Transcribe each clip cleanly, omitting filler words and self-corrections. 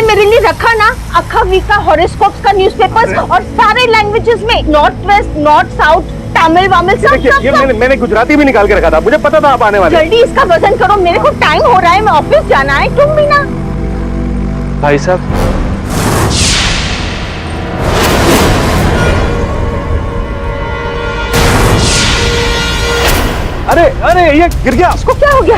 मेरे लिए रखा ना अखा वीक का हॉरोस्कोप्स का न्यूज़पेपर्स और सारे लैंग्वेजेस में, north west, north south, Tamil वामिल सब ये मैंने गुजराती भी निकाल के रखा था, मुझे पता था आप आने वाले। जल्दी इसका वजन करो, मेरे को टाइम हो रहा है, मैं ऑफिस जाना है। तुम भी ना। भाई साहब, अरे अरे ये गिर गया। इसको क्या हो गया?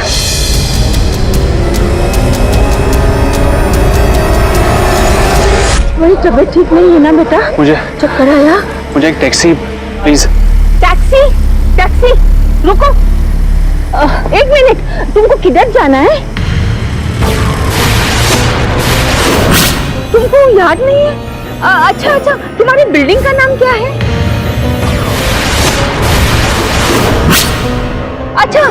मेरी तबीयत ठीक नहीं है ना बेटा? मुझे चक्कर आया? मुझे एक टैक्सी प्लीज। टैक्सी? टैक्सी रुको, एक मिनट, तुमको किधर जाना है? तुमको याद नहीं है? अच्छा अच्छा, तुम्हारी बिल्डिंग का नाम क्या है? अच्छा,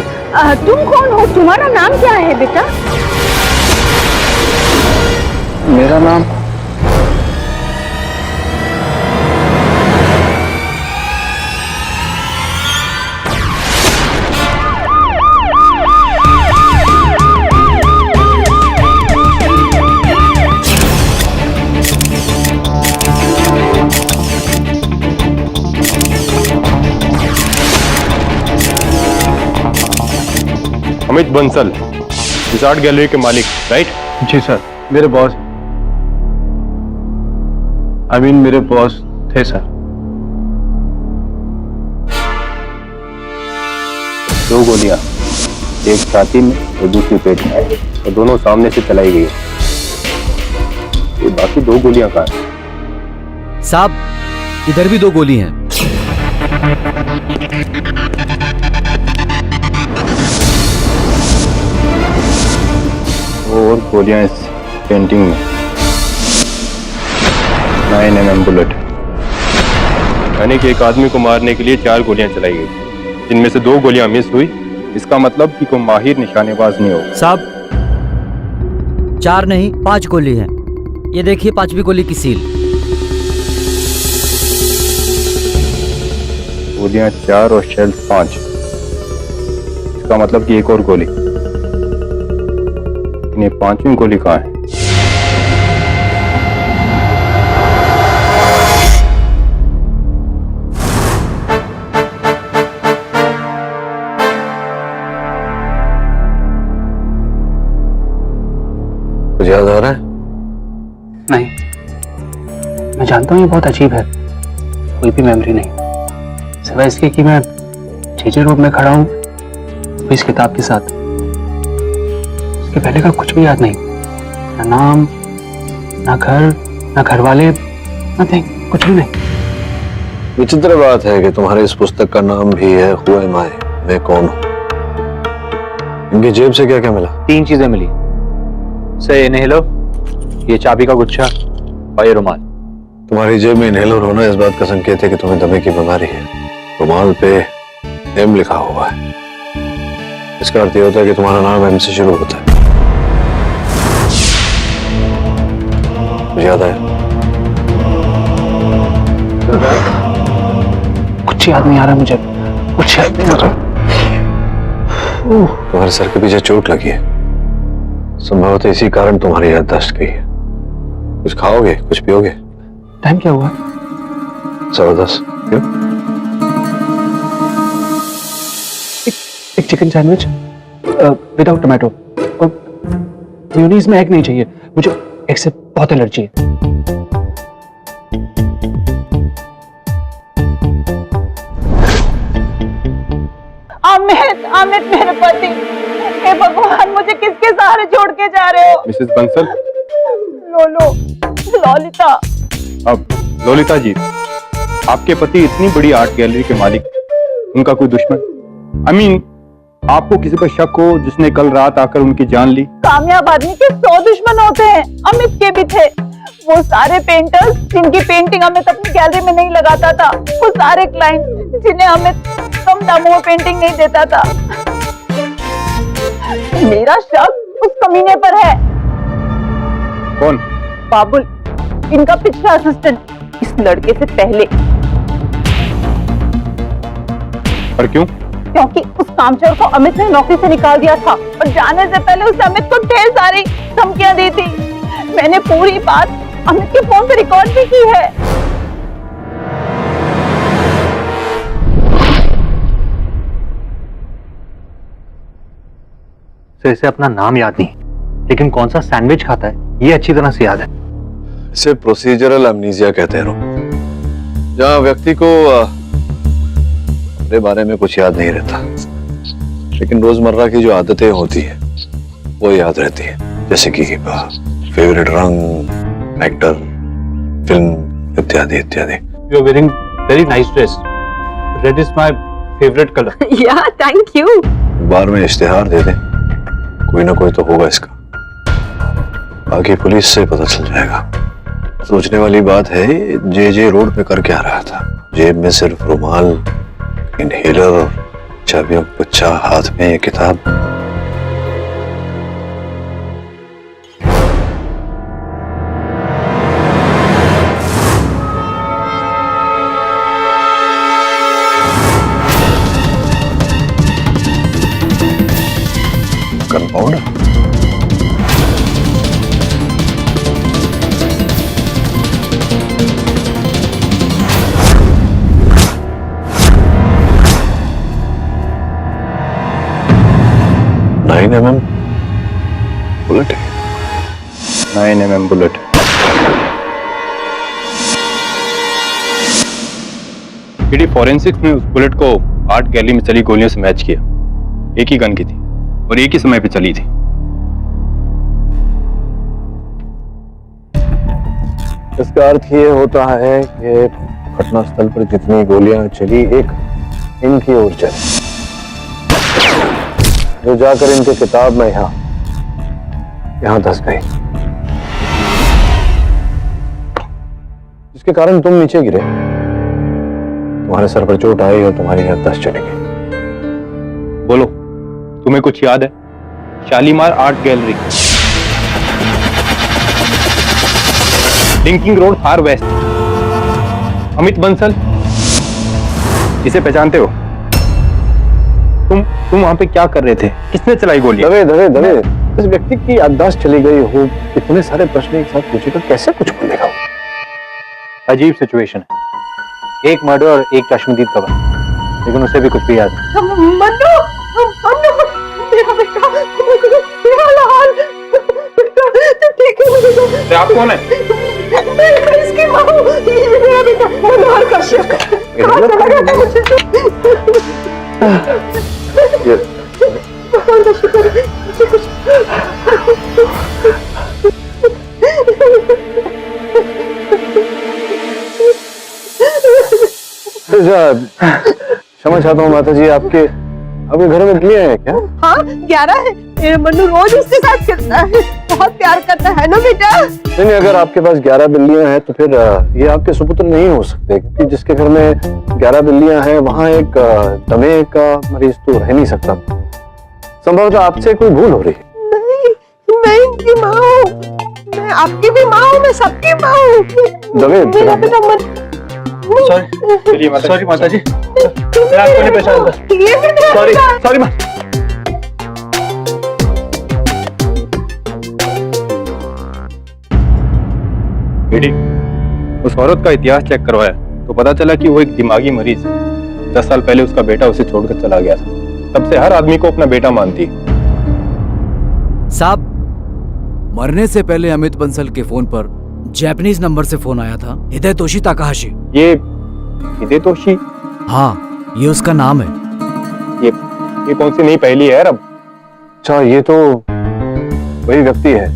तुम कौन हो? तुम्हारा नाम क्या है बेटा? मेरा नाम अमित बंसल, इस आर्ट गैलरी के मालिक, राइट? जी सर, मेरे बॉस, मेरे बॉस थे सर। 2 गोलियां, एक छाती में और दूसरी पेट में, और दोनों सामने से चलाई गई। ये बाकी 2 गोलियां कहाँ हैं? साहब, इधर भी 2 गोली हैं। और गोलियां इस पेंटिंग में 9mm बुलेट, यानी कि एक आदमी को मारने के लिए 4 गोलियां चलाई गई, जिनमें से 2 गोलियां मिस हुई। इसका मतलब कि कोई माहिर निशानेबाज नहीं होगा। साहब, 4 नहीं 5 गोली हैं। ये देखिए 5वीं गोली की सील। गोलियां 4 और शेल 5, इसका मतलब कि एक और गोली। ये 5वीं गोली कहाँ है? कुछ याद आ रहा है? नहीं, मैं जानता हूँ ये बहुत अजीब है, कोई भी मेमोरी नहीं, सिवाय इसके कि मैं चीजे रूप में खड़ा हूँ इस किताब के साथ। इसके पहले का कुछ भी याद नहीं, ना नाम, ना घर, ना घर वाले, नथिंग, कुछ भी नहीं। विचित्र बात है कि तुम्हारे इस पुस्तक का नाम भी है हु एम आई, मैं कौन हूं। इनकी जेब से क्या क्या मिला? 3 चीजें मिली। से इनहेलर, ये चाबी का गुच्छा और ये रुमाल। तुम्हारी जेब में इनहेलर होना इस बात का संकेत है कि तुम्हें दमे की बीमारी है। रुमाल पे एम लिखा हुआ है, इसका अर्थ यह होता है कि तुम्हारा नाम एम से शुरू होता है। मुझे याद आया? कुछ याद नहीं आ रहा मुझे, कुछ याद नहीं आ रहा। तुम्हारे सर के पीछे चोट लगी है, संभवतः इसी कारण तुम्हारी याददाश्त गई है। कुछ खाओगे, कुछ पियोगे? टाइम क्या हुआ? 10:15। क्यों? एक चिकन सैंडविच विदाउट टोमेटो, और मेयोनीज में एग नहीं चाहिए, मुझे एग से बहुत एलर्जी है। अमित, अमित मेरे पति, हे भगवान, मुझे किसके सहारे छोड़ के जा रहे हो? मिसेस बंसल। लोलो, ललिता। अब ललिता जी, आपके पति इतनी बड़ी आर्ट गैलरी के मालिक, उनका कोई दुश्मन? आपको किसी पर शक हो जिसने कल रात आकर उनकी जान ली? कामयाब आदमी के 100 दुश्मन होते हैं, अमित के भी थे। वो सारे पेंटर्स जिनकी पेंटिंग अमित अपनी गैलरी में नहीं लगाता था, वो सारे क्लाइंट जिन्हें अमित कम दामों में पेंटिंग नहीं देता था। मेरा शक उस कमीने पर है। कौन? बाबुल, इनका पिछला असिस्टेंट, इस लड़के से पहले। पर क्यों? क्योंकि उस कामचोर को अमित ने नौकरी से निकाल दिया था, और जाने से पहले उसने अमित को ढेर सारी धमकियां दी थी। मैंने पूरी बात अमित के फोन पे रिकॉर्ड भी की है। तो इसे अपना नाम याद नहीं, लेकिन कौन सा सैंडविच खाता है ये अच्छी तरह से याद है। इसे प्रोसीजरल अमनीजिया कहते हैं, जहां व्यक्ति को अपने बारे में कुछ याद नहीं रहता, लेकिन रोजमर्रा की जो आदतें होती हैं वो याद रहती है, जैसे कि फेवरेट रंग, एक्टर, फिल्म इत्यादि इत्यादि। You are wearing very nice dress, red is my favourite colour. Yeah thank you. बार में इश्तिहार दे दें, कोई ना कोई तो होगा इसका, बाकी पुलिस से पता चल जाएगा। सोचने वाली बात है, जे रोड पे कर क्या रहा था? जेब में सिर्फ रुमाल, इनहेलर और चाबियों का बच्चा, हाथ में ये किताब। कंपाउंडर? बुलेट है। 9mm bullet. पीडी फॉरेंसिक्स ने उस बुलेट को आर्ट गैलरी में चली गोलियों से मैच किया। एक ही गन की थी और एक ही समय पे चली थी। इसका अर्थ ये होता है कि घटनास्थल पर जितनी गोलियां चली, एक इनकी ओर चली, जो जाकर इनके किताब में यहां धंस गई, जिसके कारण तुम नीचे गिरे, तुम्हारे सर पर चोट आई और तुम्हारी याददाश्त चली गई। बोलो, तुम्हें कुछ याद है? Shalimar art gallery, linking road, फार वेस्ट। अमित बंसल, इसे पहचानते हो? तुम वहां पे क्या कर रहे थे? किसने चलाई गोली? दबे इस व्यक्ति की याददाश्त चली गई हो, इतने सारे प्रश्न एक साथ पूछे तो कैसे कुछ बोलेगा? अजीब सिचुएशन है, एक मर्डर और एक चश्मदीद कवर, लेकिन उसे भी कुछ भी याद नहीं। मन्नू, मेरा बेटा, मेरा लाल बेटा, ठीक है? आप कौन है? मैं इसकी माँ हूँ, ये मेरा बेटा मनोहर कश्यप। कहाँ चला गया मुझे? भगवान का शुक्र है, मुझे कुछ क्षमा चाहता हूँ माता जी, आपके घर में बिल्ली है क्या? हाँ 11 है। मेरा मन्नू रोज उसके साथ खेलता है, बहुत प्यार करता है ना बेटा। नहीं, अगर आपके पास 11 बिल्लियां हैं तो फिर ये आपके सुपुत्र नहीं हो सकते, क्योंकि जिसके घर में 11 बिल्लियां हैं वहां एक दमे का मरीज तो रह नहीं सकता। संभवतः आपसे कोई भूल हो रही है। नहीं, मैं इनकी माँ हूँ, मैं आपकी भी माँ हूँ, मैं सबकी माँ हूँ। मेरा बेटा सॉरी माता जी, मैं आपको नहीं पहचानता। सॉरी माँ। बेटी, उस औरत का इतिहास चेक करवाया तो पता चला कि वो एक दिमागी मरीज है। 10 साल पहले उसका बेटा उसे छोड़कर चला गया था। तब से हर आदमी को अपना बेटा मानती है। साहब, मरने से पहले अमित बंसल के फोन पर जापानीज नंबर से फोन आया था, हिदेतोशी ताकाहाशी। ये हिदेतोशी? हाँ, ये उसका नाम है। ये कौन सी नई पहेली है अब? अच्छा, ये तो वही व्यक्ति है,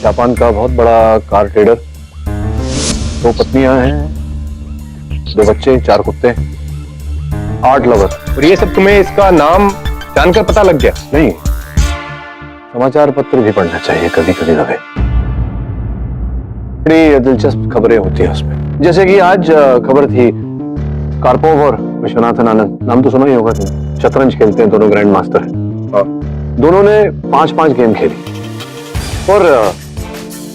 जापान का बहुत बड़ा कार ट्रेडर। 2 पत्नियां हैं, 2 बच्चे, 4 कुत्ते, 8 लवर। और ये सब तुम्हें इसका नाम जानकर पता लग गया? नहीं, समाचार पत्र भी पढ़ना चाहिए कभी कभी। दबे बड़ी दिलचस्प खबरें होती है उसमें, जैसे कि आज खबर थी कार्पोव और विश्वनाथन आनंद, नाम तो सुना ही होगा तुमने। शतरंज खेलते हैं, दोनों ग्रैंड मास्टर हैं। दोनों ने 5-5 गेम खेली और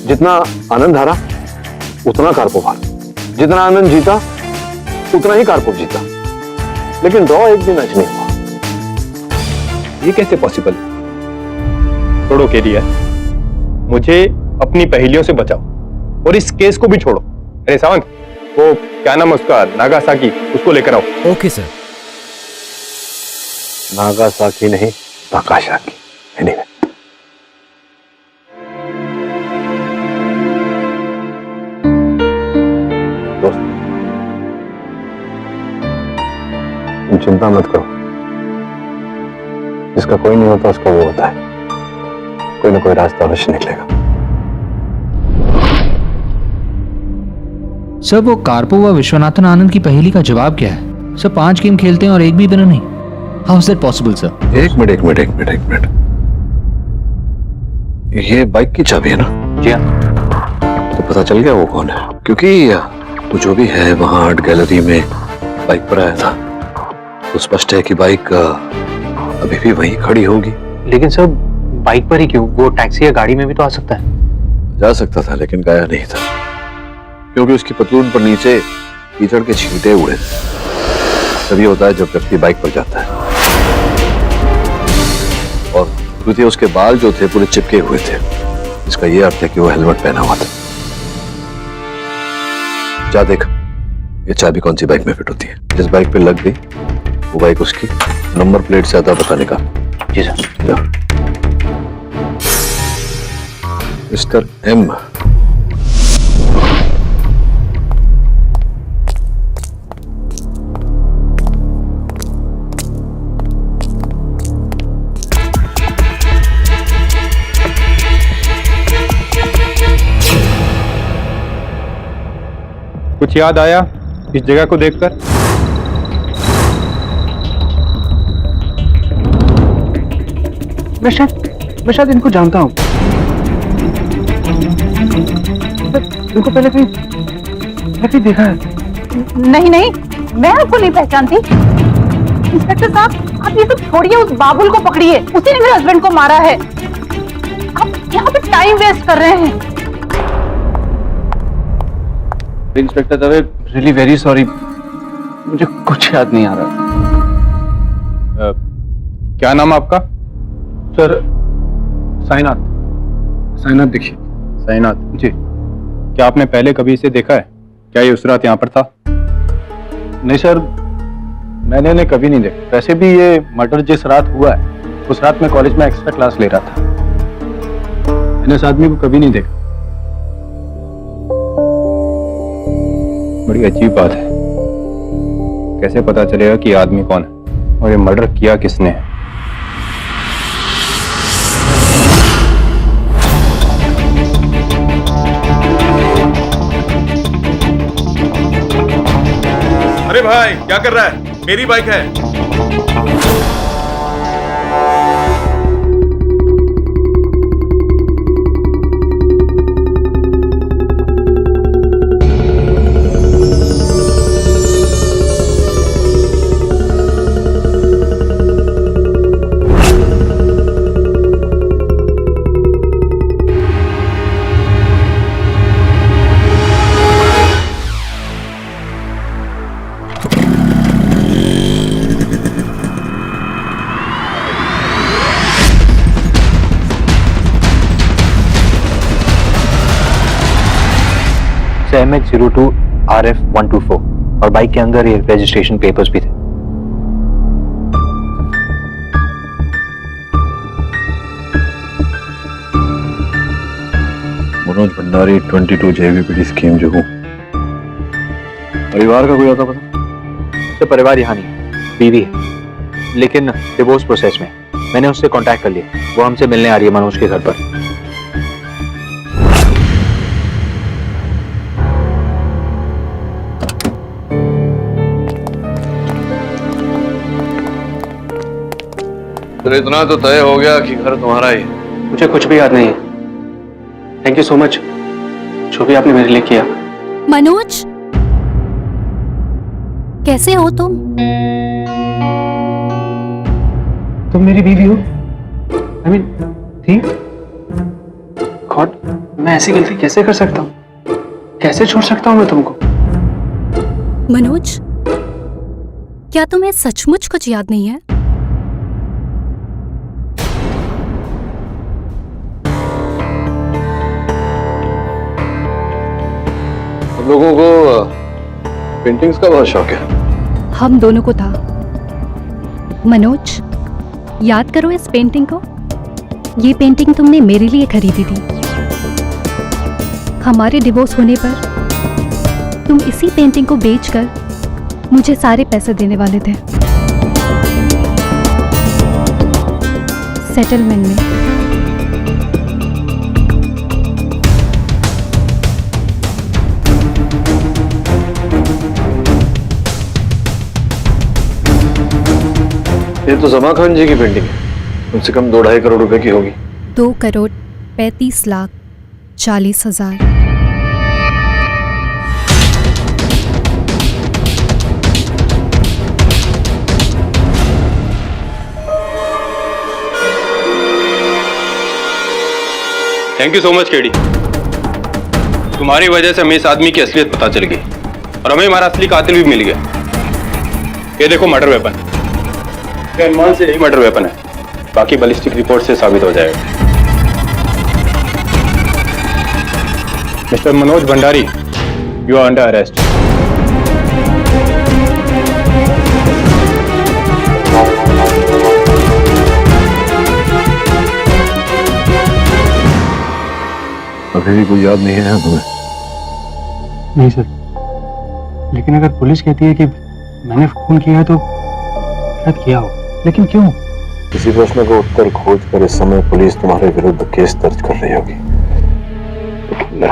जितना आनंद हारा उतना कार्पोव हारा, जितना आनंद जीता उतना ही कार्पोव जीता, लेकिन ड्रॉ एक भी मैच नहीं हुआ। ये कैसे पॉसिबल? छोड़ो के लिए, मुझे अपनी पहेलियों से बचाओ और इस केस को भी छोड़ो। अरे सावंत, वो क्या नाम है उसका, नागासाकी, उसको लेकर आओ। Okay sir. नागासाकी नहीं, ताकाशाकी। एनीवे, दोस्त तुम चिंता मत करो, जिसका कोई नहीं होता उसका वो होता है, कोई ना कोई रास्ता अवश्य निकलेगा। सर वो कार्पोवा विश्वनाथन आनंद की पहेली का जवाब क्या है? सर 5 गेम खेलते हैं और एक भी विनर नहीं। How is that possible sir? एक मिनट, ये बाइक की चाबी है ना? जी हाँ। तो पता चल गया वो कौन है, क्योंकि वो जो भी है वहां आर्ट गैलरी में बाइक पर आया था, तो स्पष्ट है कि बाइक अभी भी वहीं खड़ी होगी। लेकिन सर बाइक पर ही क्यों? वो टैक्सी या गाड़ी में भी तो आ सकता है। जा सकता था लेकिन गया नहीं था, क्योंकि उसकी पतलून पर नीचे कीचड़ के छींटे उड़े थे। तभी होता है जब व्यक्ति बाइक पर जाता है। और द्वितीय, उसके बाल जो थे पूरे चिपके हुए थे, इसका यह अर्थ है कि वो हेलमेट पहना हुआ था। जा देख, ये चाबी कौन सी बाइक में फिट होती है। जिस बाइक पे लग गई वो बाइक उसकी, नंबर प्लेट से आता पता निकाल। जी सर। जा। मिस्टर एम, कुछ याद आया इस जगह को देखकर? मैं शायद इनको जानता हूँ। इनको पहले कहीं देखा है। नहीं नहीं, मैं आपको नहीं पहचानती। इंस्पेक्टर साहब, आप ये सब छोड़िए, उस बाबुल को पकड़िए, उसी ने मेरे हस्बैंड को मारा है। आप यहाँ पे टाइम वेस्ट कर रहे हैं। Inspector Dave, really very sorry, मुझे कुछ याद नहीं आ रहा। क्या नाम है आपका? सर साइनाथ दीक्षित। साईनाथ जी। क्या आपने पहले कभी इसे देखा है? क्या ये उस रात यहाँ पर था? नहीं सर, मैंने इन्हें कभी नहीं देखा। वैसे भी ये मर्डर जिस रात हुआ है उस रात मैं कॉलेज में एक्स्ट्रा क्लास ले रहा था। मैंने इस आदमी को कभी नहीं देखा। बड़ी अजीब बात है, कैसे पता चलेगा कि ये आदमी कौन है और ये मर्डर किया किसने है? अरे भाई क्या कर रहा है? मेरी बाइक है। MH02 RF124 और बाइक के अंदर ये रजिस्ट्रेशन पेपर्स भी थे। मनोज भंडारी 22 JVPD स्कीम जो हूँ, परिवार का कोई आता पता? तो परिवार यहाँ नहीं, बीवी है, लेकिन डिवोर्स प्रोसेस में। मैंने उससे कांटेक्ट कर लिया, वो हमसे मिलने आ रही है मनोज के घर पर। तो इतना तो तय हो गया कि घर तुम्हारा ही है। मुझे कुछ भी याद नहीं है। थैंक यू सो मच, जो भी आपने मेरे लिए किया। मनोज, कैसे हो तुम? तुम मेरी बीवी हो? I mean, थी? गॉड, मैं ऐसी गलती कैसे कर सकता हूँ? कैसे छोड़ सकता हूँ मैं तुमको? मनोज, क्या तुम्हें सचमुच कुछ याद नहीं है? तुम लोगों को पेंटिंग्स का बहुत शौक है। हम दोनों को था। मनोज, याद करो इस पेंटिंग को। ये पेंटिंग तुमने मेरे लिए खरीदी थी। हमारे डिवोर्स होने पर तुम इसी पेंटिंग को बेचकर मुझे सारे पैसे देने वाले थे, सेटलमेंट में। ये तो जमा खान जी की पेंटिंग है, कम से कम 2-2.5 करोड़ रुपए की होगी। 2,35,40,40,000। Thank you so much KD. तुम्हारी वजह से हमें इस आदमी की असलियत पता चल गई और हमें हमारा असली कातिल भी मिल गया। ये देखो मर्डर वेपन। इसके अनुमान से यही मर्डर वेपन है, बाकी बैलिस्टिक रिपोर्ट से साबित हो जाएगा। Mister Manoj Bhandari, you are under arrest. अभी भी कोई याद नहीं है तुम्हें? नहीं सर, लेकिन अगर पुलिस कहती है कि मैंने खून किया है तो शायद किया हो, लेकिन क्यों? इसी प्रश्न का उत्तर खोज कर इस समय पुलिस तुम्हारे विरुद्ध केस दर्ज कर रही होगी। लेकिन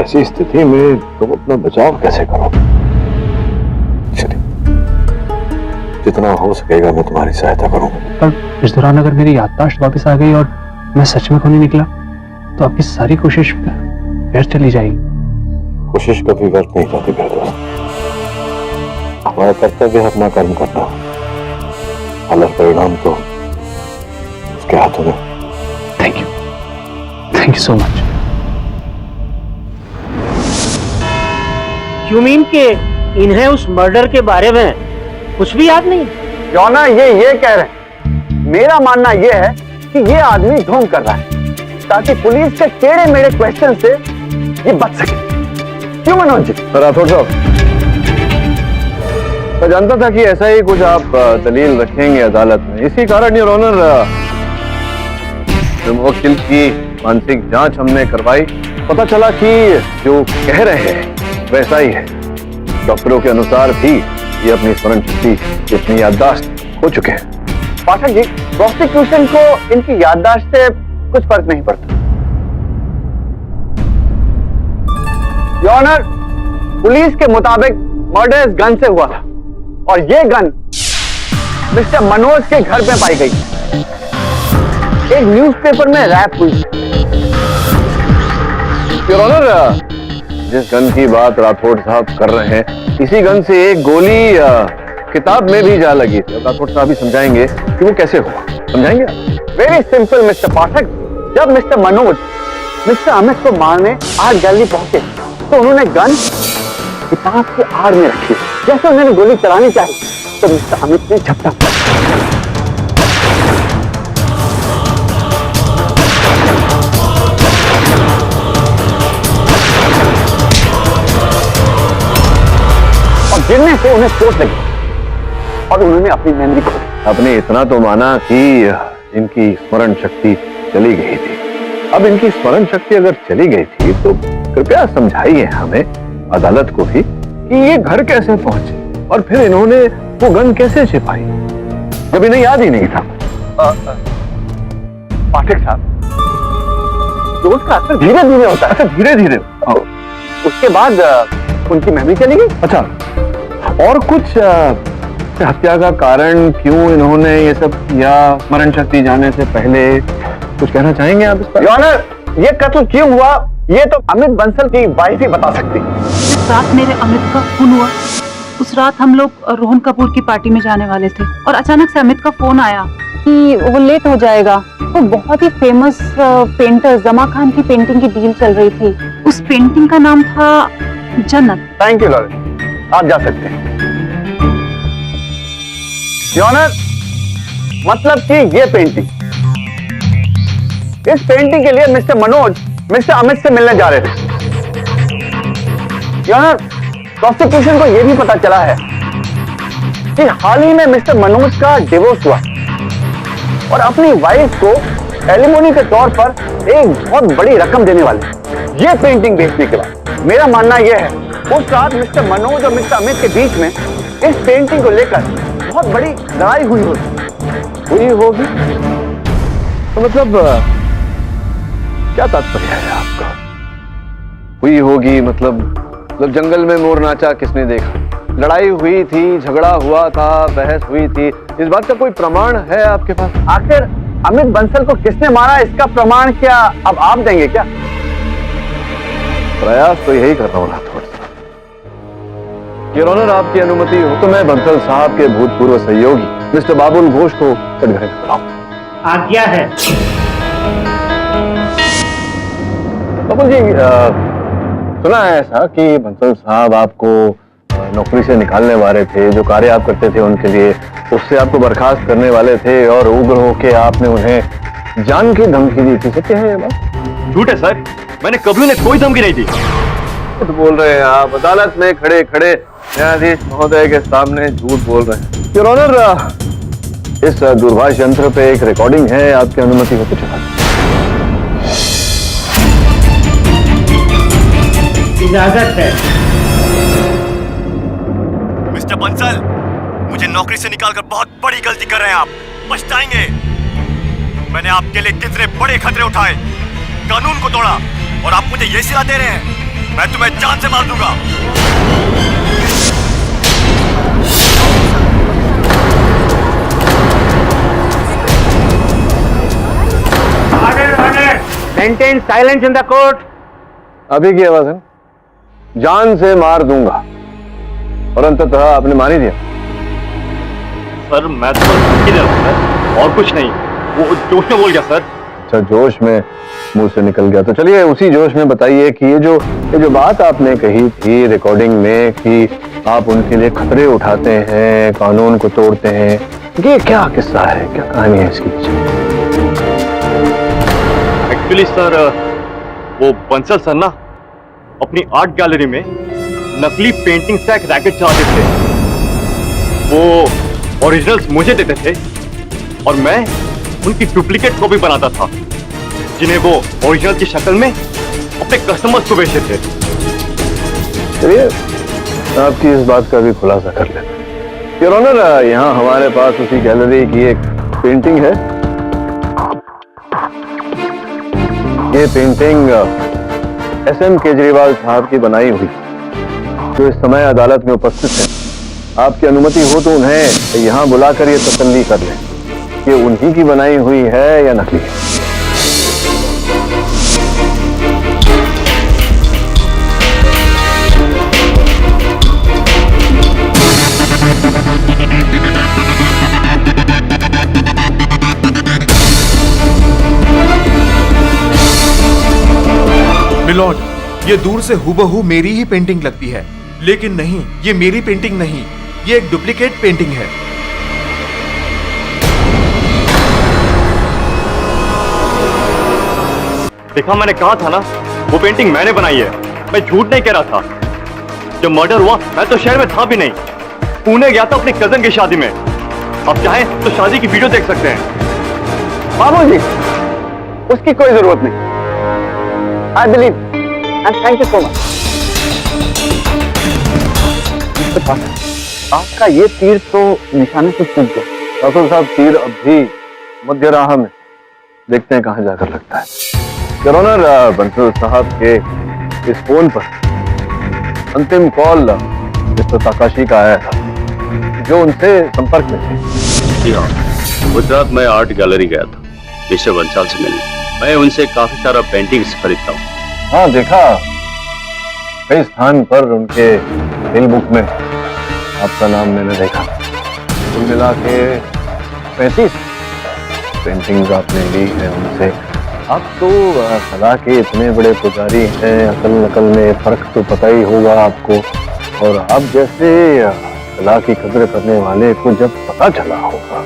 ऐसी स्थिति में तुम अपना बचाव कैसे करोगे? चलिए, जितना हो सकेगा मैं तुम्हारी सहायता करूंगा। पर इस दौरान अगर मेरी याददाश्त वापस आ गई और मैं सच में खूनी निकला तो आपकी सारी कोशिश व्यर्थ चली जाएगी। कोशिश कभी व्यर्थ नहीं जाती मेरे दोस्त। हमारा कर्तव्य है अपना कर्म करना, अलग परिणाम तो उसके हाथों में। Thank you so much. You mean कि इन्हें उस मर्डर के बारे में कुछ भी याद नहीं? जॉना ये कह रहे हैं, मेरा मानना ये है कि ये आदमी ढोंग कर रहा है ताकि पुलिस के टेढ़े मेढ़े क्वेश्चन से ये बच सके। क्यों मनोज जी? राठौड़ साहब, मैं जानता था कि ऐसा ही कुछ आप दलील रखेंगे अदालत में। इसी कारण योर ऑनर मुवक्किल की मानसिक जांच हमने करवाई। पता चला कि जो कह रहे हैं वैसा ही है। डॉक्टरों के अनुसार भी ये अपनी स्मरण शक्ति, अपनी याददाश्त खो चुके हैं। पाठक जी, प्रोसिक्यूशन को इनकी याददाश्त से कुछ फर्क नहीं पड़ता। योर ऑनर, पुलिस के मुताबिक मर्डर इस गन से हुआ था और ये गन मिस्टर मनोज के घर पे पाई गई, एक न्यूज़पेपर में रैप हुई। योर ऑनर, जिस गन की बात राठौड़ साहब कर रहे हैं, इसी गन से एक गोली किताब में भी जा लगी थी। राठौड़ साहब ही समझाएंगे कि वो कैसे हुआ। समझाएंगे आप? वेरी सिंपल मिस्टर पाठक। जब मिस्टर मनोज मिस्टर अमित को मारने आर्ट गैलरी पहुंचे तो उन्होंने गन किताब की आड़ में रखी। जैसे उन्होंने गोली चलानी चाहिए तो मिस्टर अमित ने झपटा किया। और गिरने से उन्हें चोट लगी और उन्होंने अपनी मेमोरी खो दी। आपने इतना तो माना कि इनकी स्मरण शक्ति चली गई थी। अब इनकी स्मरण शक्ति अगर चली गई थी तो कृपया समझाइए हमें, अदालत को भी, कि ये घर कैसे पहुंचे और फिर इन्होंने वो गन कैसे छिपाई जब इन्हें याद ही नहीं था। पाठक साहब, दोस्त का असर धीरे धीरे होता है। अच्छा, धीरे धीरे। उसके बाद उनकी मेमोरी चली गई। अच्छा, और कुछ हत्या का कारण क्यों इन्होंने ये सब किया, स्मरण शक्ति जाने से पहले कुछ कहना चाहेंगे आप इस पर? योर ऑनर, ये कत्ल क्यों हुआ ये तो अमित बंसल की वाइफ ही बता सकती। जिस रात मेरे अमित का खून हुआ उस रात हम लोग रोहन कपूर की पार्टी में जाने वाले थे और अचानक से अमित का फोन आया कि वो लेट हो जाएगा। वो बहुत ही फेमस पेंटर जमा खान की पेंटिंग की डील चल रही थी। उस पेंटिंग का नाम था जन्नत। थैंक यू लॉरेंस, आप जा सकते हैं। योर ऑनर, मतलब कि ये पेंटिंग, इस पेंटिंग के लिए मिस्टर मनोज मिस्टर अमित से मिलने जा रहे थे। यार प्रोसिक्यूशन को यह भी पता चला है कि हाल ही में मिस्टर मनोज का डिवोर्स हुआ और अपनी वाइफ को एलिमोनी के तौर पर एक बहुत बड़ी रकम देने वाले ये पेंटिंग बेचने के बाद मेरा मानना यह है उस रात मिस्टर मनोज और मिस्टर अमित के बीच में इस पेंटिंग को लेकर बहुत बड़ी लड़ाई हुई होगी। तो मतलब क्या तात्पर्य है आपका? हुई होगी मतलब जंगल में मोर नाचा किसने देखा, लड़ाई हुई थी, झगड़ा हुआ था, बहस हुई थी, इस बात का कोई प्रमाण है आपके पास? आखिर अमित बंसल को किसने मारा इसका प्रमाण क्या अब आप देंगे क्या? प्रयास तो यही कर रहा हूं राठौड़ साहब। योर ऑनर, आपकी अनुमति हो तो मैं बंसल साहब के भूतपूर्व सहयोगी मिस्टर बाबुल घोष को कटघरे बुलाऊं। आज्ञा है। बाबुल जी, सुना है ऐसा कि बंसल साहब आपको नौकरी से निकालने वाले थे, जो कार्य आप करते थे उनके लिए उससे आपको बर्खास्त करने वाले थे और उग्र होकर आपने उन्हें जान की धमकी दी थी। सत्य है ये बात? झूठ है सर, मैंने कभी उन्हें कोई धमकी नहीं दी। झूठ बोल रहे हैं आप, अदालत में खड़े खड़े न्यायाधीश महोदय के सामने झूठ बोल रहे हैं। योर ऑनर, इस दूरभाष यंत्र पे एक रिकॉर्डिंग है, आपकी अनुमति हो तो चला। इजाजत है। मिस्टर बंसल, मुझे नौकरी से निकालकर बहुत बड़ी गलती कर रहे हैं आप, पछताएंगे। मैंने आपके लिए कितने बड़े खतरे उठाए, कानून को तोड़ा और आप मुझे ये सिला दे रहे हैं मैं तुम्हें जान से मार दूंगा। Maintain silence in the court. अभी की आवाज है, जान से मार दूंगा, और अंततः आपने मान ही दिया। सर मैं तो धमकी दे रहा हूं सर, और कुछ नहीं, वो जोश में बोल गया सर। अच्छा, जोश में मुंह से निकल गया, तो चलिए उसी जोश में बताइए कि ये जो बात आपने कही थी रिकॉर्डिंग में कि आप उनके लिए खतरे उठाते हैं, कानून को तोड़ते हैं, ये क्या किस्सा है, क्या कहानी है इसके पीछे? एक्चुअली सर, वो बंसल सर ना अपनी आर्ट गैलरी में नकली पेंटिंग से एक रैकेट चलाते थे। वो ओरिजिनल्स मुझे देते थे और मैं उनकी डुप्लीकेट कॉपी बनाता था, जिन्हें वो ओरिजिनल की शक्ल में अपने कस्टमर्स को बेचते थे। चलिए आपकी इस बात का भी खुलासा कर लेते हैं। योर ऑनर, यहाँ हमारे पास उसी गैलरी की एक पेंटिंग है। ये पेंटिंग SM केजरीवाल साहब की बनाई हुई, जो इस समय अदालत में उपस्थित है। आपकी अनुमति हो तो उन्हें यहाँ बुलाकर ये तसल्ली कर लें कि उन्हीं की बनाई हुई है या नकली है। मिलॉर्ड, ये दूर से हूबहू मेरी ही पेंटिंग लगती है, लेकिन नहीं, ये मेरी पेंटिंग नहीं, ये एक डुप्लीकेट पेंटिंग है। देखा, मैंने कहा था ना, वो पेंटिंग मैंने बनाई है, मैं झूठ नहीं कह रहा था। जब मर्डर हुआ मैं तो शहर में था भी नहीं, पुणे गया था अपने कजन की शादी में। आप चाहें तो शादी की वीडियो देख सकते हैं। बाबूजी, उसकी कोई जरूरत नहीं। I believe and thank you so much. आपका ये तीर तो निशाने से चूक गया। राठौर साहब, तीर अब भी मध्य राह में, देखते हैं कहां जाकर लगता है। योर ऑनर, बंसल साहब के इस फोन पर अंतिम कॉल मिस्टर ताकाशी का आया था, जो उनसे संपर्क में थे। जी हाँ, गुजरात में आर्ट गैलरी गया था मिस्टर बंसल से मिलने। मैं उनसे काफी सारा पेंटिंग्स खरीदता हूँ। हाँ, देखा, कई स्थान पर उनके बिल बुक में आपका नाम मैंने देखा। कुल मिला के 35 पेंटिंग्स आपने ली है उनसे। आप तो कला के इतने बड़े पुजारी हैं, अकल नकल में फर्क तो पता ही होगा आपको। और आप जैसे कला की कदर करने वाले को जब पता चला होगा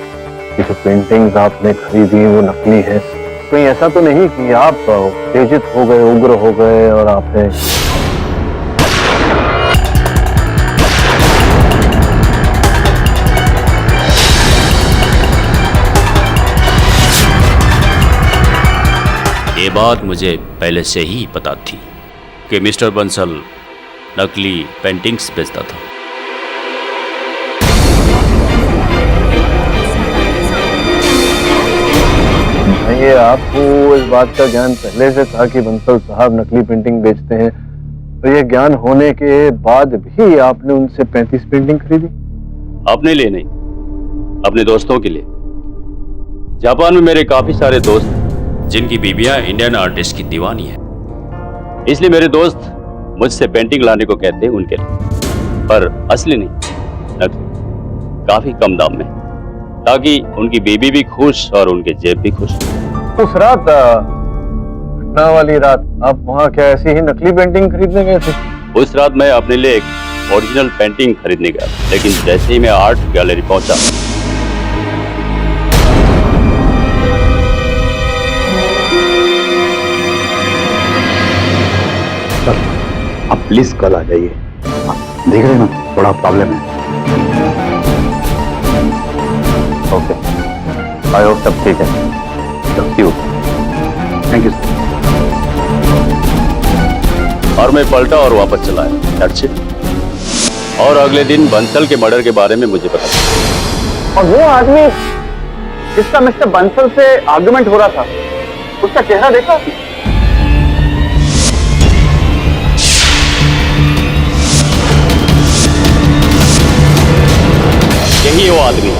कि जो पेंटिंग्स आपने खरीदी वो नकली है, कहीं ऐसा तो नहीं कि आप उत्तेजित हो गए, उग्र हो गए और आपने ये बात मुझे पहले से ही पता थी कि मिस्टर बंसल नकली पेंटिंग्स बेचता था। ये आपको इस बात का ज्ञान पहले से था कि बंसल साहब नकली पेंटिंग बेचते हैं, तो ये ज्ञान होने के बाद भी आपने उनसे 35 पेंटिंग खरीदी? अपने लिए नहीं, अपने दोस्तों के लिए। जापान में मेरे काफी सारे दोस्त जिनकी बीबियां इंडियन आर्टिस्ट की दीवानी है, इसलिए मेरे दोस्त मुझसे पेंटिंग लाने को कहते हैं उनके लिए, पर असली नहीं, नकली, काफी कम दाम में, ताकि उनकी बेबी भी खुश और उनके जेब भी खुश। उस रात, घटना वाली रात, आप वहाँ क्या ऐसी ही नकली पेंटिंग खरीदने गए थे? उस रात मैं अपने लिए एक ओरिजिनल पेंटिंग खरीदने गया, लेकिन जैसे ही मैं आर्ट गैलरी पहुंचा, आप प्लीज कल आ जाइए, देख रहे हैं ना थोड़ा प्रॉब्लम है। ओके, आई होप सब ठीक है। Thank you sir. और मैं पलटा और वापस चला आया। That's it। और अगले दिन बंसल के मर्डर के बारे में मुझे पता चला। और वो आदमी जिसका मिस्टर बंसल से आर्गुमेंट हो रहा था, उसका चेहरा देखा? यही वो आदमी।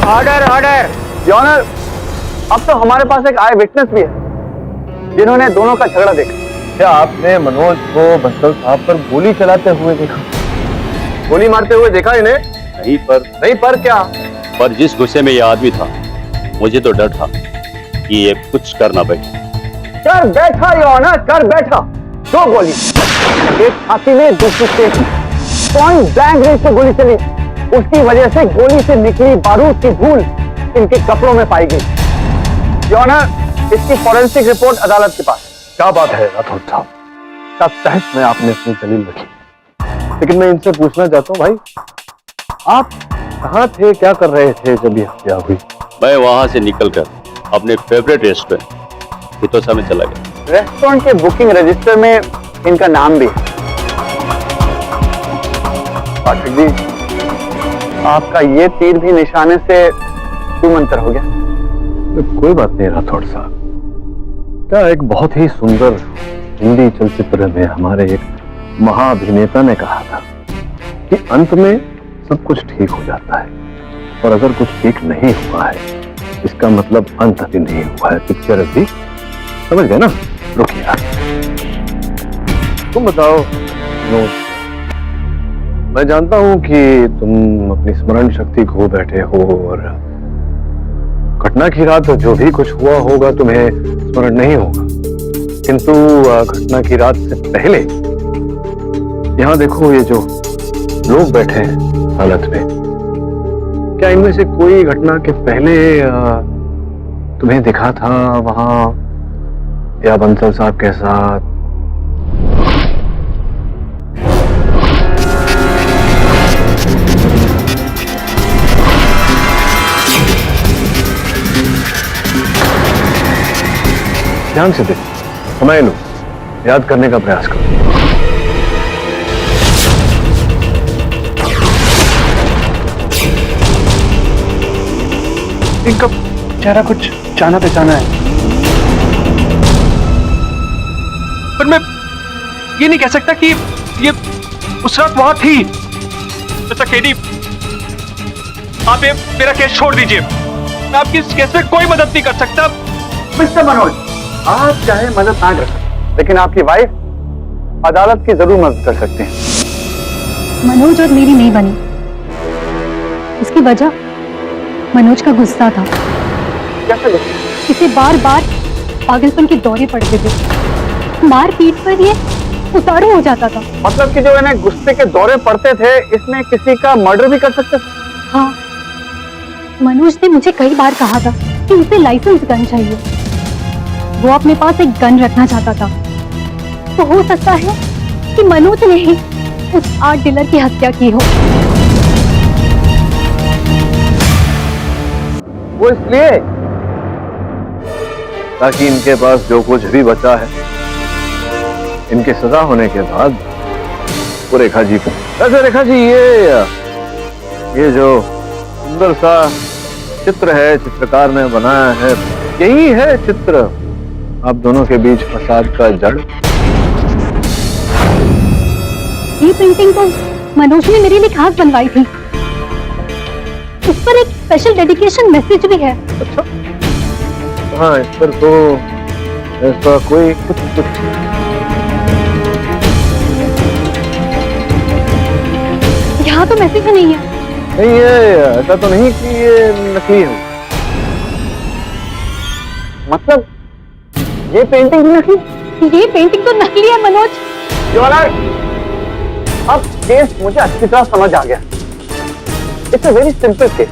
ऑर्डर ऑर्डर योर ऑनर, अब तो हमारे पास एक आई विटनेस भी है जिन्होंने दोनों का झगड़ा देखा। क्या आपने मनोज को बंसल साहब पर गोली चलाते हुए देखा? गोली मारते हुए देखा इन्हें? नहीं पर क्या? पर जिस गुस्से में ये आदमी था, मुझे तो डर था कि ये कुछ कर ना बैठे। कर बैठा योर ऑनर, कर बैठा। 2 गोली, एक छाती में, दूसरी पेट में। पॉइंट ब्लैंक रेंज से गोली चली, उसकी वजह से गोली से निकली बारूद की धूल इनके कपड़ों में पाई गई। योर ऑनर, इसकी फॉरेंसिक रिपोर्ट अदालत के पास। क्या बात है राठौर साहब, क्या तहस में आपने अपनी दलील रखी। लेकिन मैं इनसे पूछना चाहता हूँ भाई, आप कहाँ थे, क्या कर रहे थे जब ये हत्या हुई? मैं वहां से निकलकर अपने फेवरेट रेस्टोरेंट हितोसा में चला गया। रेस्टोरेंट के बुकिंग रजिस्टर में इनका नाम भी है। पाठक जी, आपका ये तीर भी निशाने से मंतर हो गया। कोई बात नहीं राठौर साहब, क्या एक बहुत ही सुंदर हिंदी चलचित्र में हमारे एक महाअभिनेता ने कहा था कि अंत में सब कुछ ठीक हो जाता है, और अगर कुछ ठीक नहीं हुआ है इसका मतलब अंत भी नहीं हुआ है, पिक्चर अभी। समझ गए ना? रुकिए यार, तुम बताओ मनोज, मैं जानता हूं कि तुम अपनी स्मरण शक्ति खो बैठे हो और घटना की रात जो भी कुछ हुआ होगा तुम्हें स्मरण नहीं होगा, किंतु घटना की रात से पहले यहाँ देखो, ये जो लोग बैठे हैं हालत में, क्या इनमें से कोई घटना के पहले तुम्हें दिखा था वहां, या बंसल साहब के साथ? ध्यान से देखो, समय लो, याद करने का प्रयास करो। इनका चेहरा कुछ जाना पहचाना है, पर मैं ये नहीं कह सकता कि ये उस रात वहां थी। मिस्टर केडी, आप ये मेरा केस छोड़ दीजिए, मैं आपकी इस केस में कोई मदद नहीं कर सकता। मिस्टर मनोज, आप चाहे मदद ना कर सकते, लेकिन आपकी वाइफ अदालत की जरूर मदद कर सकते हैं। मनोज और मेरी नहीं बनी, इसकी वजह मनोज का गुस्सा था। कैसे गुस्सा? इसे बार बार पागलपन के दौरे पड़ते थे, मार पीट पर ये उतारू हो जाता था। मतलब कि जो इन्हें गुस्से के दौरे पड़ते थे, इसमें किसी का मर्डर भी कर सकते थे? हाँ, मनोज ने मुझे कई बार कहा था कि उसे लाइसेंस गन चाहिए। वो अपने पास एक गन रखना चाहता था, तो हो सकता है कि मनोज ने ही उस आर्ट डीलर की हत्या की हो। वो इसलिए ताकि इनके पास जो कुछ भी बचा है इनके सजा होने के बाद वो रेखा जी को। वैसे रेखा जी ये जो सुंदर सा चित्र है चित्रकार ने बनाया है, यही है चित्र आप दोनों के बीच फसाद का जड़। ये पेंटिंग तो मनोज ने मेरे लिए खास बनवाई थी। उस पर एक स्पेशल डेडिकेशन मैसेज भी है। अच्छा, हाँ, इस पर तो ऐसा कोई कुछ यहाँ तो मैसेज ही नहीं है। नहीं, ये ऐसा तो नहीं कि ये नकली है। मतलब ये पेंटिंग भी नकली? ये पेंटिंग तो नकली है मनोज। योर ऑनर, अब केस मुझे अच्छी तरह समझ आ गया। It's a very simple case.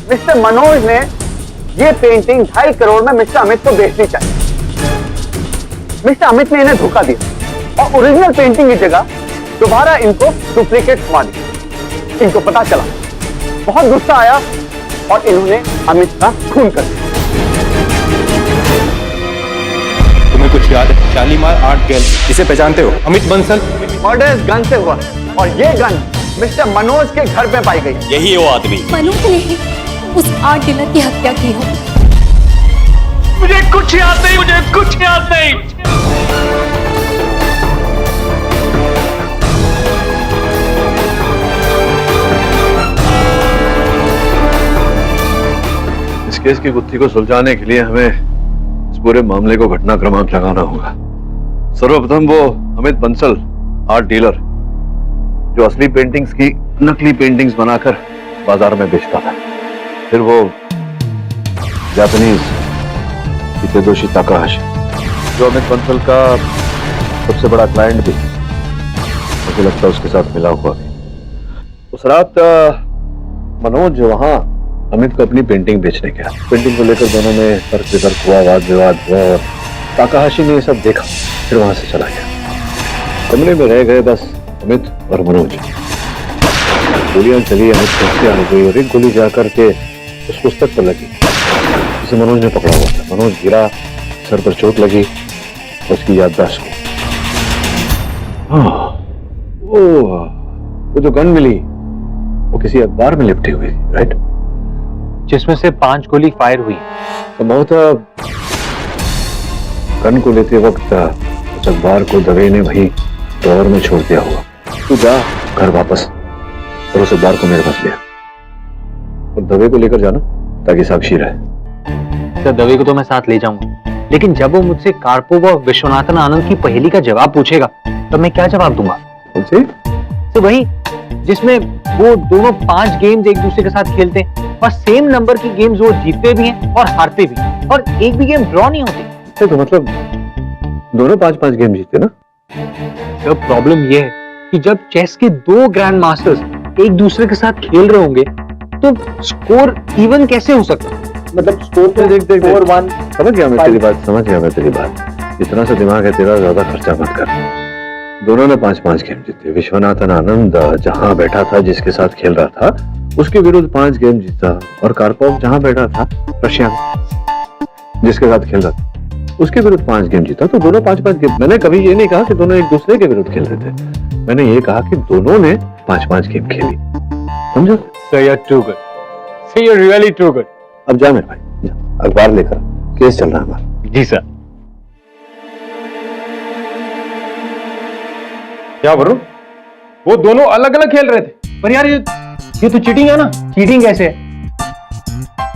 Mister Manoj ने ये पेंटिंग 2.5 करोड़ में मिस्टर अमित को बेचनी चाहिए। मिस्टर अमित ने इन्हें धोखा दिया और ओरिजिनल पेंटिंग की जगह दोबारा इनको डुप्लीकेट मार दिया। इनको पता चला, बहुत गुस्सा आया और इन्होंने अमित का खून कर दिया। तुम्हें कुछ याद है? शालीमार आर्ट गैलरी, इसे पहचानते हो? अमित बंसल। मर्डर इस गन से हुआ और ये गन मिस्टर मनोज के घर पे पाई गई। यही है वो आदमी। मनोज ने उस आर्ट डीलर की हत्या की हो। मुझे कुछ याद नहीं, मुझे कुछ याद नहीं। इस केस की गुत्थी को सुलझाने के लिए हमें इस पूरे मामले को घटना क्रमांक लगाना होगा। सर्वप्रथम वो अमित बंसल, आर्ट डीलर, जो असली पेंटिंग्स की नकली पेंटिंग्स बनाकर बाजार में बेचता था। फिर वो जापानीज हितेदोशी ताकाहाशी, जो अमित बंसल का सबसे बड़ा क्लाइंट भी, मुझे लगता है उसके साथ मिला हुआ भी। उस रात मनोज वहां अमित को अपनी पेंटिंग बेचने गया। पेंटिंग को लेकर दोनों में तर्क वितर्क हुआ, वाद विवाद हुआ और ताकाहाशी ने ये सब देखा, फिर वहां से चला गया। कमरे में रह गए बस अमित और मनोज। गोलियां चली, अमित को हत्या हो गई और एक गोली जाकर के उस पुस्तक पर लगी जिसे मनोज ने पकड़ा हुआ था। मनोज गिरा, सर पर चोट लगी, उसकी याददाश्त हुई। वो जो गन मिली वो किसी अखबार में लिपटी हुई थी, राइट? जिसमें से 5 गोली फायर हुई। संभवतः गन को लेते वक्त उस अखबार को दवे ने वही ड्रॉअर में छोड़ दिया होगा। तू जा घर वापस और उस अखबार को मेरे पास ले और दवे को लेकर जाना ताकि साक्षी रहे। सर, दवे को तो मैं साथ ले जाऊंगा, लेकिन जब वो मुझसे कार्पोव और विश्वनाथन आनंद की पहेली का जवाब पूछेगा तब मैं क्या जवाब दूंगा? उनसे तो वही जिसमें वो दोनों 5 गेम्स एक दूसरे के साथ खेलते हैं और सेम नंबर की गेम्स वो जीतते भी हैं और हारते भी हैं और एक भी गेम ड्रॉ नहीं होती। तो मतलब दोनों 5-5 गेम जीते ना? जब प्रॉब्लम ये है कि जब चेस के 2 ग्रैंड मास्टर्स एक दूसरे के साथ खेल रहे होंगे तो स्कोर इवन कैसे हो सकता? मतलब स्कोर तो देख 4-1। समझ गया मैं तेरी बात। इतना सा दिमाग है तेरा, ज्यादा खर्चा मत कर। दोनों ने 5-5 गेम जीते। विश्वनाथन आनंद जहां बैठा था, जिसके साथ खेल रहा था, उसके विरुद्ध 5 गेम जीता और कार्पोव जहां बैठा था, रशिया जिसके साथ खेल रहा था, उसके विरुद्ध 5 गेम जीता। तो दोनों 5-5 गेम। मैंने कभी ये नहीं कहा कि दोनों एक दूसरे के विरुद्ध खेल रहे थे, मैंने ये कहा कि दोनों ने 5-5 गेम खेली। समझो? So you're too good. So you're really too good. अब जा मेरे भाई, जा, अखबार लेकर, केस चल रहा है हमारा। जी सर। क्या वरुण, वो दोनों अलग अलग खेल रहे थे? पर यार ये तो चीटिंग है ना। चीटिंग कैसे?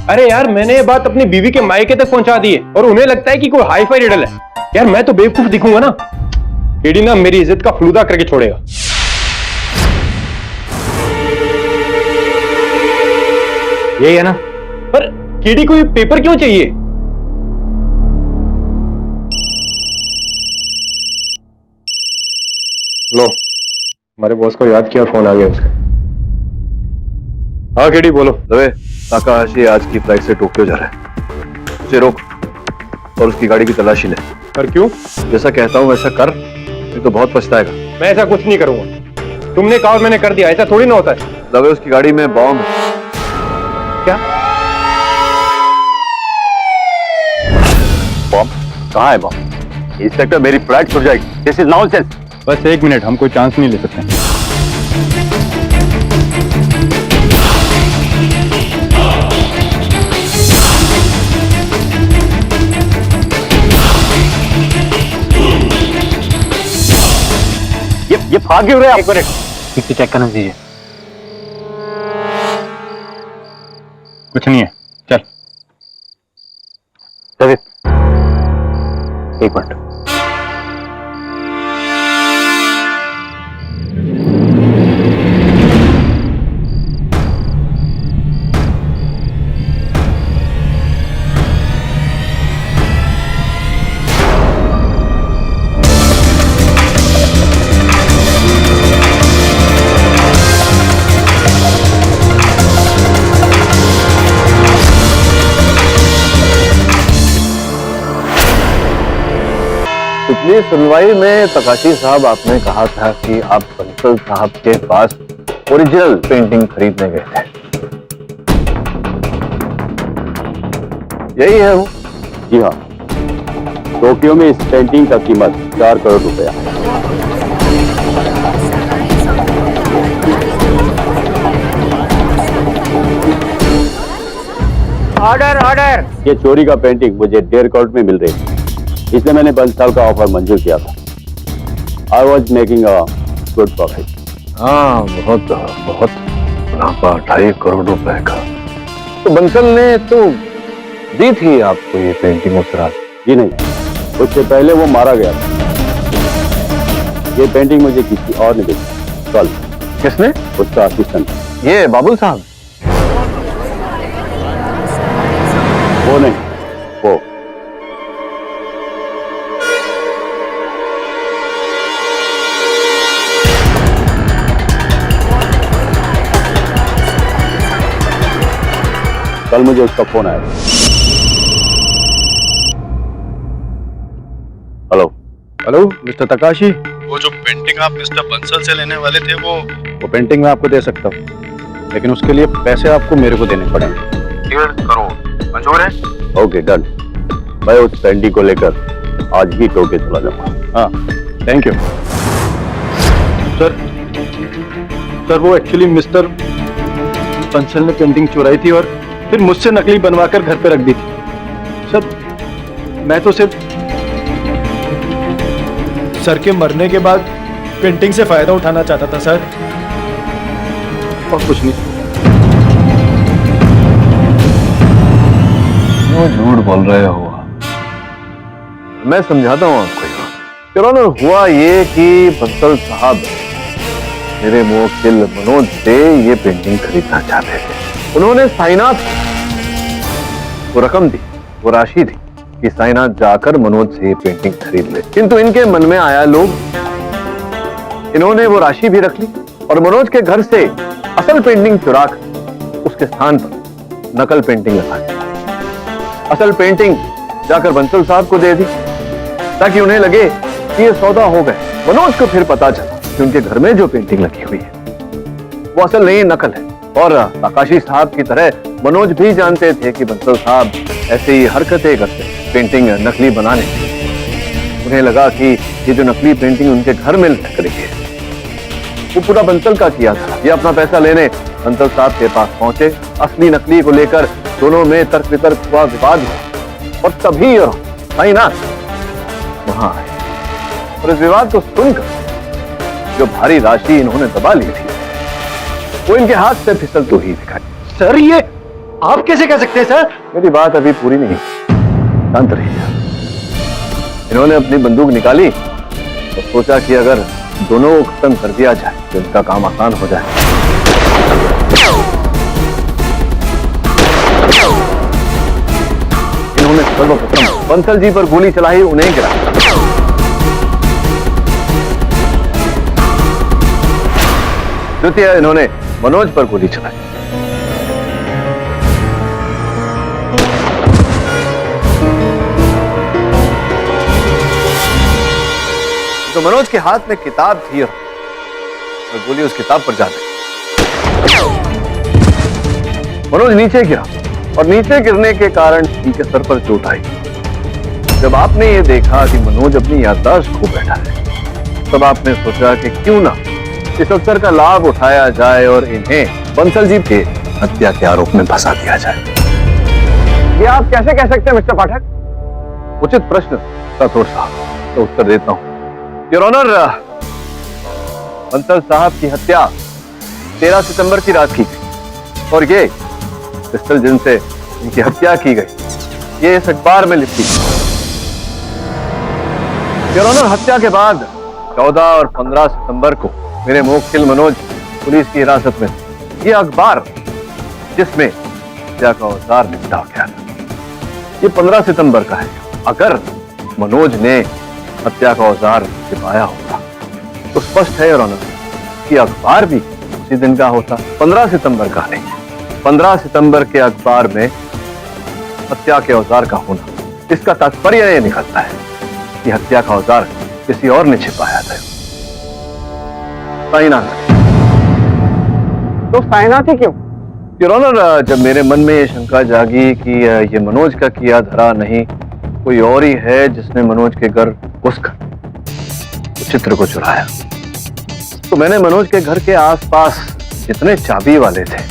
अरे यार, मैंने ये बात अपनी बीवी के मायके तक पहुंचा दी है और उन्हें लगता है कि कोई हाई फाई रिडल है। यार मैं तो बेवकूफ दिखूंगा ना। केडी ना मेरी इज्जत का फलूदा करके छोड़ेगा। यही है ना? पर केडी को ये पेपर क्यों चाहिए? लो, हमारे बॉस को याद किया, फोन आ गया उसका। हाँ केडी बोलो। दवे, ताकाहाशी आज की फ्लाइट से टोक्यो जा रहा है, उसे रोक और उसकी गाड़ी की तलाशी ले। पर क्यों? जैसा कहता हूं वैसा कर, नहीं तो बहुत पछताएगा। मैं ऐसा कुछ नहीं करूंगा। तुमने कहा और मैंने कर दिया, ऐसा थोड़ी ना होता है। दवे, उसकी गाड़ी में बॉम्ब। क्या? कहाँ है बॉम्ब? इंस्पेक्टर, मेरी फ्लाइट छूट जाएगी। This is nonsense. बस 1 मिनट, हम कोई चांस नहीं ले सकते। ये भाग क्यों रहे? 1 मिनट, पीछे चेक करने दीजिए। कुछ नहीं है, चल। रवि, 1 मिनट। पिछली सुनवाई में प्रकाशी साहब आपने कहा था कि आप बंसल साहब के पास ओरिजिनल पेंटिंग खरीदने गए थे, यही है वो? जी हाँ, टोक्यो में इस पेंटिंग का कीमत 4 करोड़ रुपया है। Order order. ये चोरी का पेंटिंग मुझे 1.5 करोड़ में मिल रही थी, इसलिए मैंने बंसल का ऑफर मंजूर किया था। I was making a good profit. हाँ, बहुत बहुत मुनाफा, 2.5 करोड़ रुपए का। तो बंसल ने तो दी थी आपको ये पेंटिंग उस रात? जी नहीं, उससे पहले वो मारा गया था। ये पेंटिंग मुझे किसी और ने दी। कल। किसने? उसका असिस्टेंट। ये बाबुल साहब? वो नहीं, वो। कल मुझे उसका फोन आया। हेलो। हेलो मिस्टर तकाशी, वो जो पेंटिंग आप मिस्टर बंसल से लेने वाले थे, वो पेंटिंग मैं आपको दे सकता हूँ, लेकिन उसके लिए पैसे आपको मेरे को देने पड़ेंगे। 1.5 करोड़ मंजूर है? Okay, done. मैं उस पेंटिंग को लेकर आज ही टोक्यो चला जाऊंगा। हाँ, थैंक यू सर। सर, वो एक्चुअली मिस्टर बंसल ने पेंटिंग चुराई थी और फिर मुझसे नकली बनवाकर घर पे रख दी थी। सर, मैं तो सिर्फ सर के मरने के बाद पेंटिंग से फायदा उठाना चाहता था सर। और कुछ नहीं। क्यों झूठ बोल रहे हो? मैं समझाता हूं आपको। योर ऑनर, हुआ ये कि बंसल साहब मेरे मुवक्किल मनोज से ये पेंटिंग खरीदना चाहते थे। उन्होंने साइनाथ को रकम दी, वो राशि दी कि साइनाथ जाकर मनोज से ये पेंटिंग खरीद ले। किंतु इनके मन में आया लोग, इन्होंने वो राशि भी रख ली और मनोज के घर से असल पेंटिंग चुरा कर उसके स्थान पर नकल पेंटिंग लगा दी। असल पेंटिंग जाकर बंसल साहब को दे दी ताकि उन्हें लगे कि ये सौदा हो गए। मनोज को फिर पता चला कि उनके घर में जो पेंटिंग लगी हुई है वो असल नहीं, नकल है। और तकाशी साहब की तरह मनोज भी जानते थे कि बंसल साहब ऐसे ही हरकतें करते, पेंटिंग नकली बनाने। उन्हें लगा कि ये जो नकली पेंटिंग उनके घर में लग रही है वो पूरा बंसल का किया था। ये अपना पैसा लेने बंसल साहब के पास पहुंचे। असली नकली को लेकर दोनों में तर्क वितर्क हुआ, विवाद हुआ और तभी साइनाथ वहां आए और इस विवाद को सुनकर जो भारी राशि इन्होंने दबा ली थी वो इनके हाथ से फिसलती हुई दिखाई। सर, ये आप कैसे कह सकते हैं सर? मेरी बात अभी पूरी नहीं, शांत रहिए। इन्होंने अपनी बंदूक निकाली और सोचा कि अगर दोनों को खत्म कर दिया जाए तो इनका काम आसान हो जाए। इन्होंने सर्वप्रथम बंसल जी पर गोली चलाई, उन्हें गिरा। द्वितीय इन्होंने मनोज पर गोली चलाई। तो मनोज के हाथ में किताब थी और गोली उस किताब पर जा गई। मनोज नीचे गिरा और नीचे गिरने के कारण इनके सर पर चोट आई। जब आपने ये देखा कि मनोज अपनी याददाश्त खो बैठा है, तब आपने सोचा कि क्यों ना इस अवसर का लाभ उठाया जाए और इन्हें बंसल जी के हत्या के आरोप में फंसा दिया जाए। ये आप कैसे कह सकते हैं मिस्टर पाठक? उचित प्रश्न राठौर साहब, तो उत्तर देता हूं। योर ऑनर, बंसल साहब की हत्या 13 सितंबर की रात की गई और ये पिस्टल जिनसे इनकी हत्या की गई ये इस अखबार में लिखी गई। योर ऑनर, हत्या के बाद 14 और 15 सितंबर को मेरे मुवक्किल मनोज पुलिस की हिरासत में थे। ये अखबार जिसमें हत्या का औजार निपटा गया था, ये 15 सितंबर का है। अगर मनोज ने हत्या का औजार छिपाया होता तो स्पष्ट है योर ऑनर कि अखबार भी उसी दिन का होता, 15 सितंबर का नहीं। 15 सितंबर के अखबार में हत्या के औजार का होना, इसका तात्पर्य यह निकलता है कि हत्या का औजार किसी और ने छिपाया था। साइनाथ। तो साइनाथ ही क्यों? योर ऑनर, जब मेरे मन में ये शंका जागी कि ये मनोज का किया धरा नहीं, कोई और ही है जिसने मनोज के घर घुसकर चित्र को चुराया, तो मैंने मनोज के घर के आसपास जितने चाबी वाले थे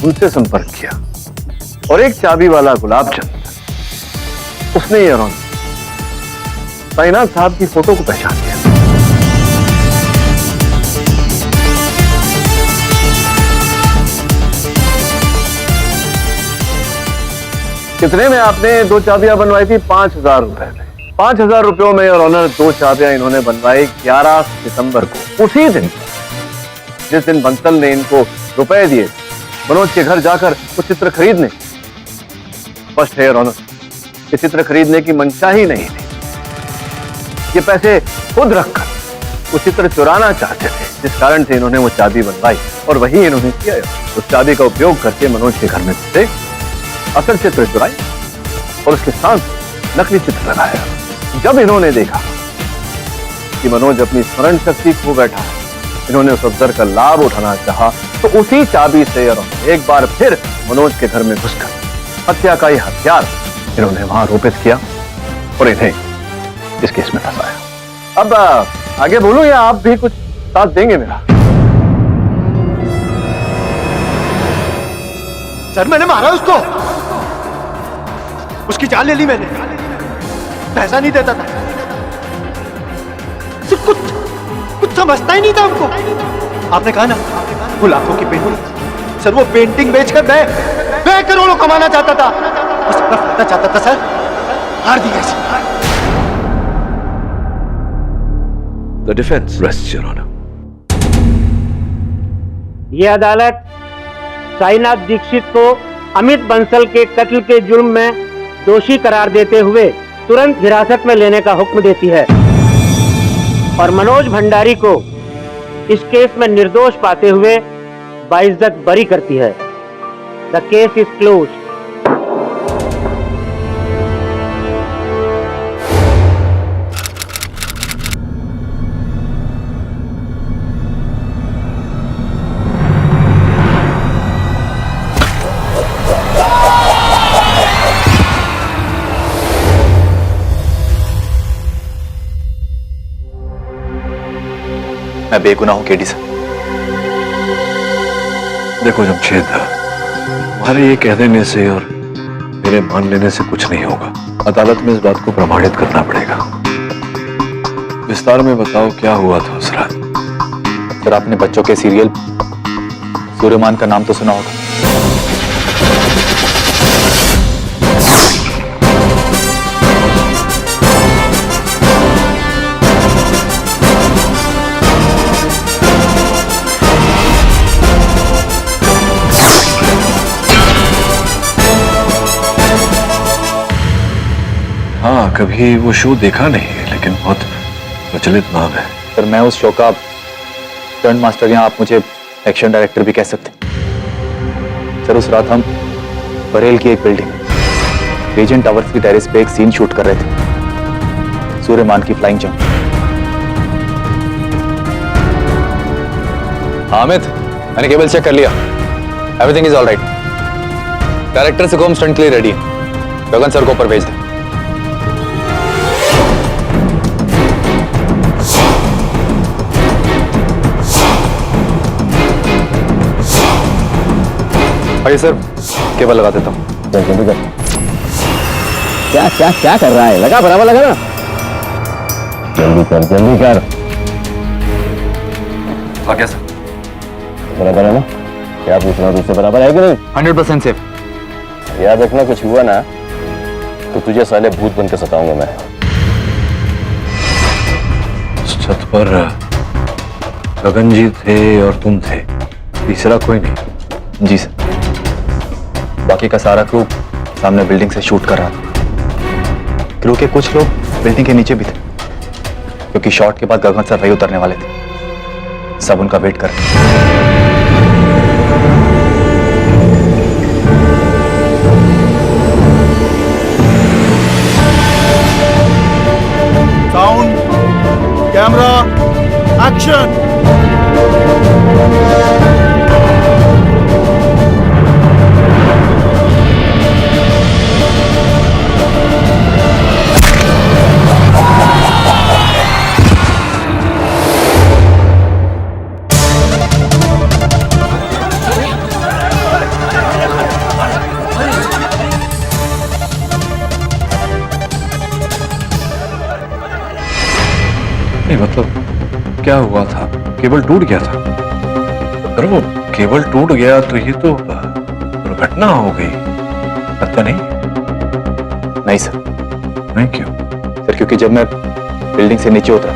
उनसे संपर्क किया और एक चाबी वाला गुलाब चंद, उसने ये ऑनर साइनाथ साहब की फोटो को पहचान लिया। कितने में आपने 2 चाबियां बनवाई थी? 5,000 रुपए में। 5,000 रुपयों में और ऑनर 2 चाबियां इन्होंने बनवाई 11 सितंबर को, उसी दिन जिस दिन बंसल ने इनको रुपए दिए मनोज के घर जाकर वो चित्र खरीदने। स्पष्ट है ऑनर, ये चित्र खरीदने की मंशा ही नहीं थी, ये पैसे खुद रखकर वो चित्र चुराना चाहते थे, जिस कारण से इन्होंने वो चाबी बनवाई और वही इन्होंने किया। उस चाबी का उपयोग करके मनोज के घर में घुसे, असल चित्र चुराई और उसके साथ नकली चित्र लगाया। जब इन्होंने देखा कि मनोज अपनी स्मरण शक्ति खो बैठा है, इन्होंने उस अवसर का लाभ उठाना चाहा, तो उसी चाबी से एक बार फिर मनोज के घर में घुसकर हत्या का यह हथियार इन्होंने वहां आरोपित किया और इन्हें इस केस में फंसाया। अब आगे बोलूं या आप भी कुछ साथ देंगे मेरा? सर, मैंने मारा उसको, उसकी जान ले ली मैंने, पैसा नहीं देता था, सिर्फ कुछ समझता ही नहीं था हमको। आपने कहा ना वो लाखों की पेंटिंग, सर वो पेंटिंग बेचकर मैं करोड़ों कमाना चाहता था, बस अपना फायदा चाहता था सर, हार दिया इसे। The defense rests, Your Honor. ये अदालत साईनाथ दीक्षित को अमित बंसल के कत्ल के जुर्म में दोषी करार देते हुए तुरंत हिरासत में लेने का हुक्म देती है और मनोज भंडारी को इस केस में निर्दोष पाते हुए बाइज्जत बरी करती है। The case is close. मैं बेगुनाह हूं केडी सर। देखो जमशेद, तुम्हारे ये कह देने से और मेरे मान लेने से कुछ नहीं होगा। अदालत में इस बात को प्रमाणित करना पड़ेगा। विस्तार में बताओ क्या हुआ था उस रात। सर, आपने बच्चों के सीरियल सूर्यमान का नाम तो सुना होगा। हाँ, कभी वो शो देखा नहीं है, लेकिन बहुत प्रचलित नाम है। सर, मैं उस शो का स्टंट मास्टर, या आप मुझे एक्शन डायरेक्टर भी कह सकते हैं। सर, उस रात हम बरेल की एक बिल्डिंग रीजेंट टावर्स की टेरेस पे एक सीन शूट कर रहे थे, सूर्यमान की फ्लाइंग जंप। अमित, मैंने केबल चेक कर लिया, everything is all right. Director से को हम स्टंट के लिए रेडी है, गगन सर को ऊपर भेज दें। आइए सर, केबल लगा देता हूँ। जल्दी कर। क्या क्या क्या कर रहा है? लगा, बराबर लगा ना। जल्दी कर, जल्दी कर। और क्या सर? बराबर है ना? क्या पूछ रहा हूँ तुझसे, बराबर है कि नहीं? 100% सेफ। याद रखना, कुछ हुआ ना तो तुझे साले भूत बन के सताऊंगा मैं। छत पर गगन जी थे और तुम थे, तीसरा कोई नहीं। जी सर। बाकी का सारा क्रू सामने बिल्डिंग से शूट कर रहा था। क्रू के कुछ लोग बिल्डिंग के नीचे भी थे, क्योंकि शॉट के बाद गगन सर वही उतरने वाले थे। सब उनका वेट कर रहे थे। Sound, camera, action. मतलब क्या हुआ था? केबल टूट गया था। अगर वो केबल टूट गया तो ये तो दुर्घटना हो गई, लगता नहीं? नहीं सर। नहीं क्यों? सर क्योंकि जब मैं बिल्डिंग से नीचे उतरा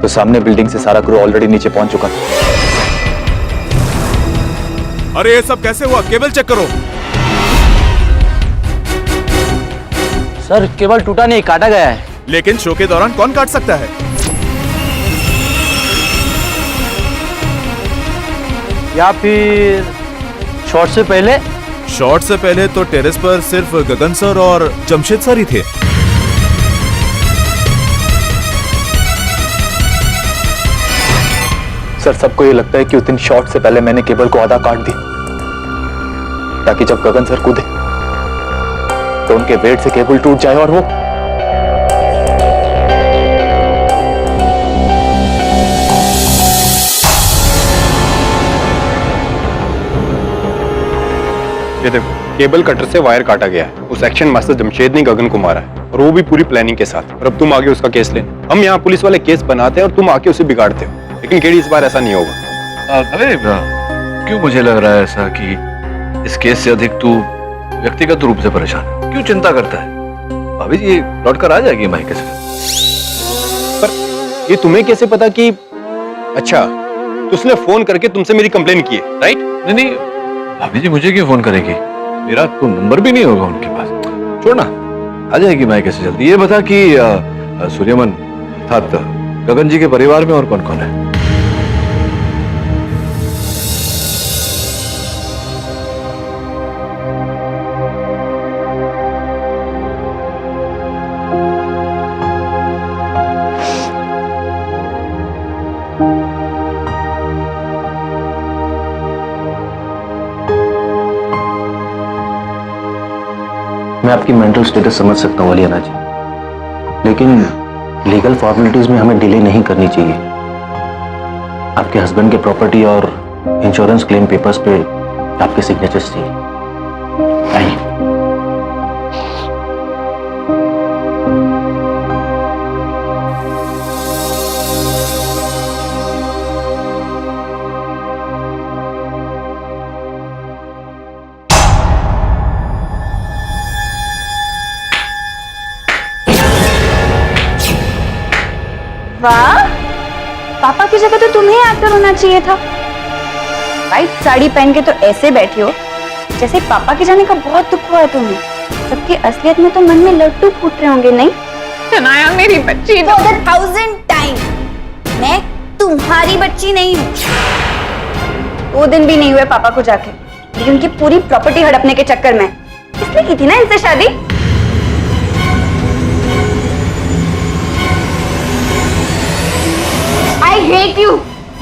तो सामने बिल्डिंग से सारा क्रू ऑलरेडी नीचे पहुंच चुका था। अरे ये सब कैसे हुआ? केबल चेक करो। सर केबल टूटा नहीं, काटा गया है। लेकिन शो के दौरान कौन काट सकता है? या फिर शॉट से पहले? शॉट से पहले तो टेरेस पर सिर्फ गगन सर और जमशेद सर ही थे। सर सबको ये लगता है कि उस दिन शॉट से पहले मैंने केबल को आधा काट दी, ताकि जब गगन सर कूदे तो उनके वेट से केबल टूट जाए और वो ये देखो, केबल कटर से वायर काटा गया है। उस एक्शन मास्टर जमशेद ने गगन को मारा है, और वो भी पूरी प्लानिंग के साथ। और अब तुम आगे उसका केस लेने। हम यहाँ पुलिस वाले केस बनाते हैं और तुम आके उसे बिगाड़ते हो। लेकिन केडी इस बार ऐसा नहीं होगा। अरे क्यों मुझे लग रहा है ऐसा कि इस केस से अधिक तू व्यक्तिगत रूप से परेशान है? क्यों चिंता करता है? भाभी जी लौट कर आ जाएगी मायके से। पर ये तुम्हें कैसे पता कि अच्छा तो उसने फोन करके तुमसे मेरी कंप्लेन की है, राइट? नहीं, भाभी जी मुझे क्यों फोन करेगी? मेरा तो नंबर भी नहीं होगा उनके पास। छोड़ना, आ जाएगी मायके से जल्दी। ये बता कि सूर्यमन अर्थात गगन जी के परिवार में और कौन कौन है? मैं आपकी मेंटल स्टेटस समझ सकता हूँ अलियाना जी, लेकिन लीगल फॉर्मेलिटीज में हमें डिले नहीं करनी चाहिए। आपके हस्बैंड के प्रॉपर्टी और इंश्योरेंस क्लेम पेपर्स पे आपके सिग्नेचर्स चाहिए। आइए। वाह, पापा की जगह तो तुम्हें एक्टर होना चाहिए था। वाइट साड़ी पहन के तो ऐसे बैठी हो जैसे पापा के जाने का बहुत दुख हुआ है तुम्हें, जबकि असलियत में तो मन में लड्डू फूट रहे होंगे, नहीं? सनाया मेरी बच्ची For the 1000th time, मैं तुम्हारी बच्ची नहीं हूँ। 2 दिन भी नहीं हुए पापा को जाके, लेकिन उनकी पूरी प्रॉपर्टी हड़पने के चक्कर में इसलिए की थी ना इनसे शादी। I hate you।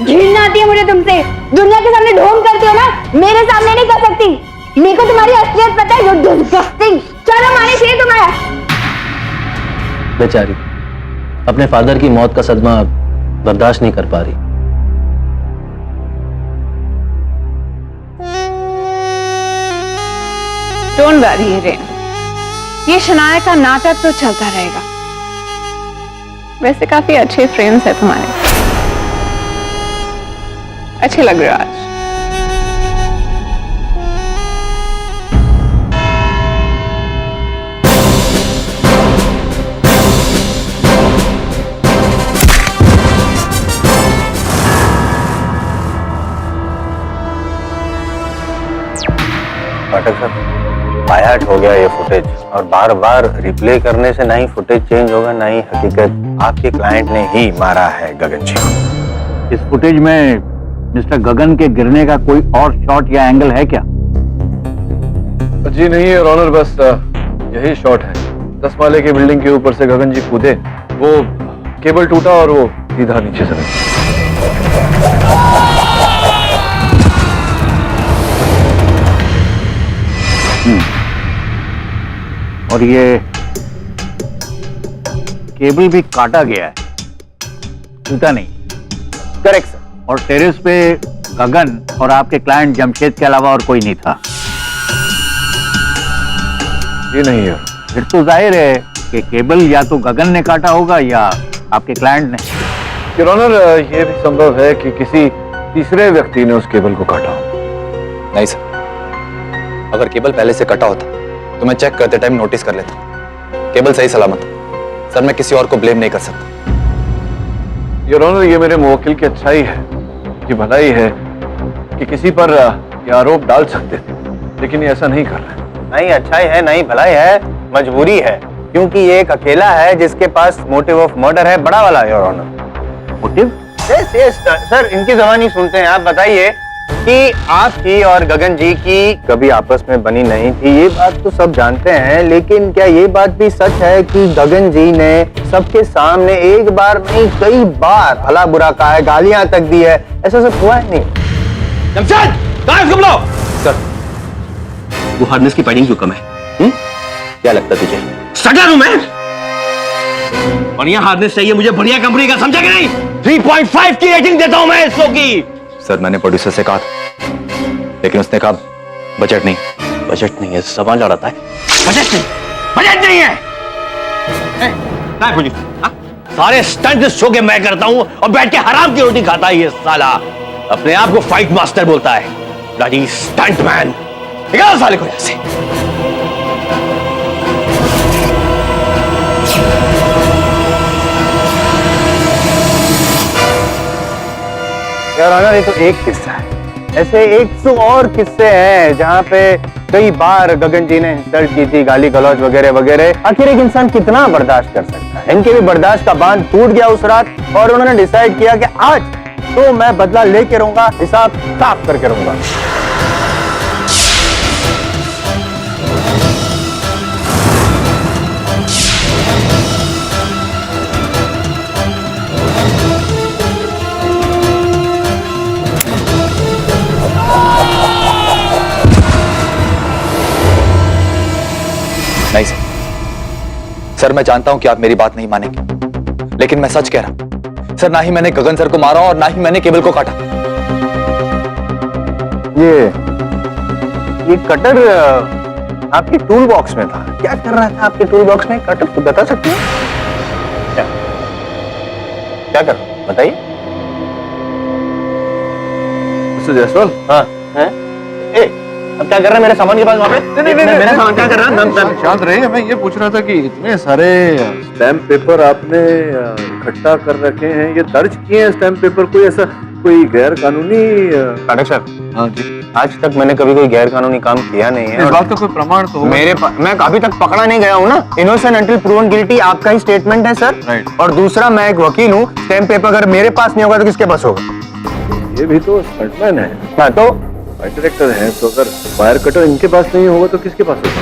घृणा आती है मुझे तुमसे। दुनिया के सामने ढोंग करती हो ना, मेरे सामने नहीं कर सकती। मेरे को तुम्हारी असलियत पता है। You're disgusting। चलो माने चाहिए तुम्हारा। बेचारी अपने फादर की मौत का सदमा बर्दाश्त नहीं कर पा रही। डोंट वरी हिरेन, ये शनाया का नाटक तो चलता रहेगा। वैसे काफी अच्छे फ्रेम्स है तुम्हारे, अच्छे लग रहे हो आज। पाठक साहब, बायाट हो गया ये फुटेज, और बार बार रिप्ले करने से ना ही फुटेज चेंज होगा ना ही हकीकत। आपके क्लाइंट ने ही मारा है गगन जी को। इस फुटेज में मिस्टर गगन के गिरने का कोई और शॉट या एंगल है क्या? जी नहीं है ऑनर, बस यही शॉट है। 10 माले की बिल्डिंग के ऊपर से गगन जी कूदे, वो केबल टूटा और वो सीधा नीचे से और ये केबल भी काटा गया है, टूटा नहीं। Correct sir. और टेरेस पे गगन और आपके क्लाइंट जमशेद के अलावा और कोई नहीं था? ये नहीं है। फिर तो जाहिर है कि केबल या तो गगन ने काटा होगा या आपके क्लाइंट ने। योर ऑनर, ये भी संभव है कि किसी तीसरे व्यक्ति ने उस केबल को काटा हो। नहीं सर, अगर केबल पहले से कटा होता तो मैं चेक करते टाइम नोटिस कर लेता। केबल सही सलामत है सर, मैं किसी और को ब्लेम नहीं कर सकता। योर ऑनर, ये मेरे मुवक्किल की अच्छाई है, कि भलाई है कि किसी पर ये आरोप डाल सकते थे, लेकिन ये ऐसा नहीं कर रहे। नहीं अच्छाई है, नहीं भलाई है, मजबूरी है, क्योंकि ये एक अकेला है जिसके पास मोटिव ऑफ मर्डर है, बड़ा वाला। Your honour, motive? Yes sir, इनकी जबानी सुनते हैं। आप बताइए कि आपकी और गगन जी की कभी आपस में बनी नहीं थी, ये बात तो सब जानते हैं, लेकिन क्या ये बात भी सच है कि गगन जी ने सबके सामने एक बार नहीं कई बार भला बुरा कहा है, गालियां तक दी है? ऐसा सब हुआ है नहीं? जमशेद, कहाँ है तुम लोग? सर, वो हार्नेस की पैडिंग क्यों कम है? क्या लगता तुझे? सटर हूं मैं, बढ़िया हार्नेस चाहिए मुझे, बढ़िया कंपनी का, समझा कि नहीं? 3.5 की रेटिंग देता हूं मैं इसको की। सर, मैंने प्रोड्यूसर से कहा था, लेकिन उसने कहा बजट नहीं। बजट नहीं है, सवाल लड़ाता है। बजट नहीं, बजट नहीं है। सारे स्टंट शो के मैं करता हूं और बैठ के हराम की रोटी खाता है ये साला। अपने आप को फाइट मास्टर बोलता है, ब्लडी स्टंट मैन। निकालो साले को यहां से। यार ऑनर, ये तो एक किस्सा है, ऐसे 100 और किस्से हैं जहाँ पे कई बार गगन जी ने इंसल्ट की थी, गाली गलौज वगैरह वगैरह। आखिर एक इंसान कितना बर्दाश्त कर सकता है? इनके भी बर्दाश्त का बांध टूट गया उस रात, और उन्होंने डिसाइड किया कि आज तो मैं बदला लेके रहूंगा, हिसाब साफ करके रहूंगा। नहीं सर, मैं जानता हूं कि आप मेरी बात नहीं मानेंगे, लेकिन मैं सच कह रहा हूं सर। ना ही मैंने गगन सर को मारा और ना ही मैंने केबल को काटा। ये कटर आपके टूल बॉक्स में था। क्या कर रहा था आपके टूल बॉक्स में कटर? तो बता सकते हैं क्या कर, बताइए। मिस्टर जायसवाल। हाँ है? अब क्या कर रहा है मेरे सामान के पास वहाँ पे? नहीं, मेरा सामान क्या कर रहा है? शांत रहिए। मैं ये पूछ रहा था कि इतने सारे स्टैम्प पेपर आपने इकट्ठा कर रखे हैं, ये दर्ज किए हैं स्टैम्प पेपर, कोई ऐसा कोई गैर कानूनी? पाठक साहब, हाँ जी, आज तक मैंने कभी कोई गैर कानूनी काम किया नहीं है। इस बात का कोई प्रमाण तो मेरे पास, मैं अभी तक पकड़ा नहीं गया हूँ ना। इनोसेंट अंटिल प्रूवन गिल्टी आपका ही स्टेटमेंट है सर। राइट। और दूसरा, मैं एक वकील हूँ, स्टैम्प पेपर अगर मेरे पास नहीं होगा तो किसके पास होगा? ये भी तो स्टंटमैन है। हाँ तो डायरेक्टर है, तो अगर वायर कटर इनके पास नहीं होगा तो किसके पास होगा?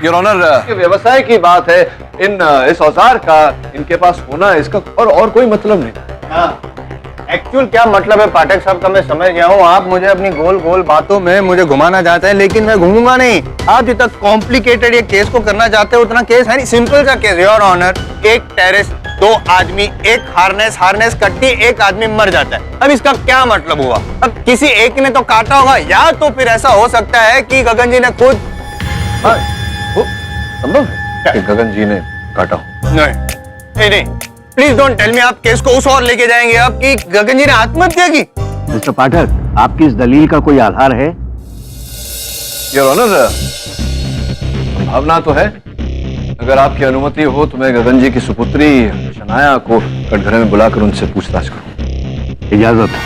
योर ऑनर, व्यवसाय की बात है, इस औजार का इनके पास होना, इसका और कोई मतलब नहीं। हाँ, एक्चुअल क्या मतलब है पाठक साहब का मैं समझ गया हूँ। आप मुझे अपनी गोल गोल बातों में मुझे घुमाना चाहते हैं, लेकिन मैं घूमूंगा नहीं। आप जितना कॉम्प्लिकेटेड ये केस को करना चाहते हो उतना केस है नहीं, सिंपल सा केस। योर ऑनर, एक टेरेस दो आदमी एक हार्नेस कट्टी, एक आदमी मर जाता है। अब इसका क्या मतलब हुआ? अब किसी एक ने तो काटा होगा, या तो फिर ऐसा हो सकता है कि गगन जी ने खुद। संभव है कि गगन जी ने काटा हो। नहीं, प्लीज डोंट टेल मी आप केस को उस ओर लेके जाएंगे आप कि गगन जी ने आत्महत्या की। मिस्टर पाठक, आपकी इस दलील का कोई आधार है? योर ऑनर, संभावना तो है। अगर आपकी अनुमति हो तो मैं गगन जी की सुपुत्री शनाया को कटघरे में बुलाकर उनसे पूछताछ करूं। इजाजत है।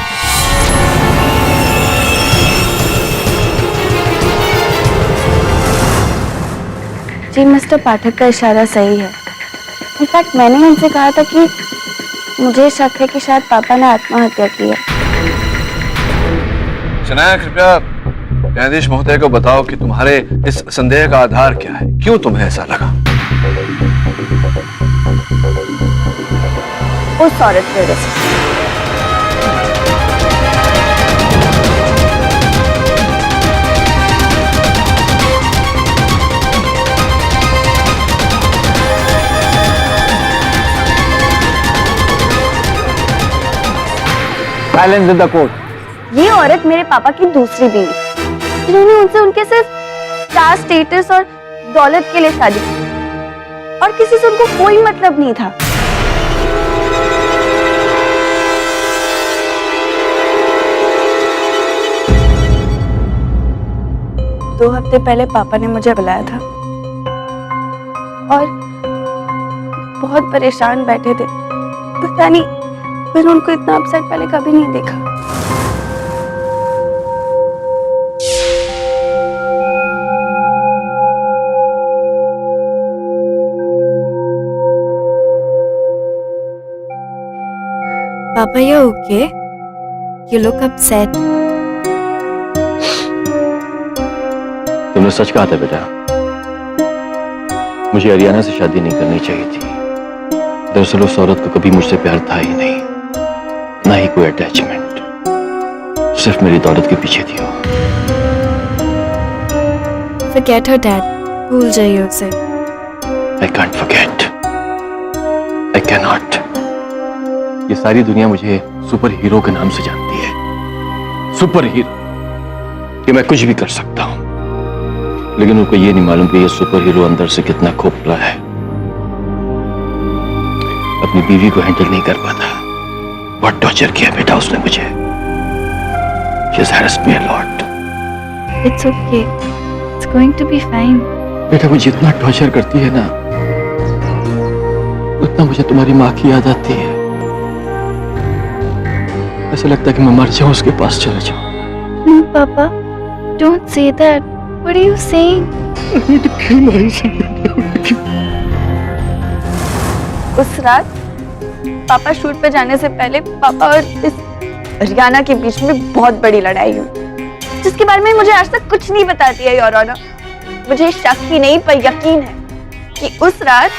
जी मिस्टर पाठक का इशारा सही है। इनफैक्ट मैंने उनसे कहा था कि मुझे शक है कि शायद पापा ने आत्महत्या की है। शनाया, कृपया न्यायाधीश महोदय को बताओ कि तुम्हारे इस संदेह का आधार क्या है, क्यों तुम्हें ऐसा लगा? उस औरत की वजह से। Silence in the court. ये औरत मेरे पापा की दूसरी बीवी, जिन्होंने उनसे उनके सिर्फ स्टार स्टेटस और दौलत के लिए शादी की, और किसी से उनको कोई मतलब नहीं था। दो हफ्ते पहले पापा ने मुझे बुलाया था और बहुत परेशान बैठे थे। पता नहीं, मैंने उनको इतना अपसेट पहले कभी नहीं देखा। Papa, you're okay? You look upset. तुमने सच कहा था बेटा। मुझे अरियाना से शादी नहीं करनी चाहिए थी। दरअसल उस औरत को कभी मुझसे प्यार था ही नहीं, ना ही कोई अटैचमेंट। सिर्फ मेरी दौलत के पीछे थी वो। Forget her, Dad. भूल जाइए उसे। I can't forget. I cannot. ये सारी दुनिया मुझे सुपर हीरो के नाम से जानती है। सुपर हीरो कि मैं कुछ भी कर सकता हूं, लेकिन उनको ये नहीं मालूम कि ये सुपर हीरो अंदर से कितना खोखला है, अपनी बीवी को हैंडल नहीं कर पाता। बहुत टॉर्चर किया बेटा उसने मुझे। She has harassed me a lot. It's okay. It's going to be fine. बेटा, मुझे जितना टॉर्चर करती है ना, उतना मुझे तुम्हारी माँ की याद आती है। ऐसा लगता है कि मैं मर जाऊं, उसके पास चले जाऊं। No, Papa. Don't say that. What are you saying? उस रात पापा शूट पे जाने से पहले पापा और इस अरियाना के बीच में बहुत बड़ी लड़ाई हुई, जिसके बारे में मुझे आज तक कुछ नहीं बताती है योर ऑनर। मुझे शक ही नहीं पर यकीन है कि उस रात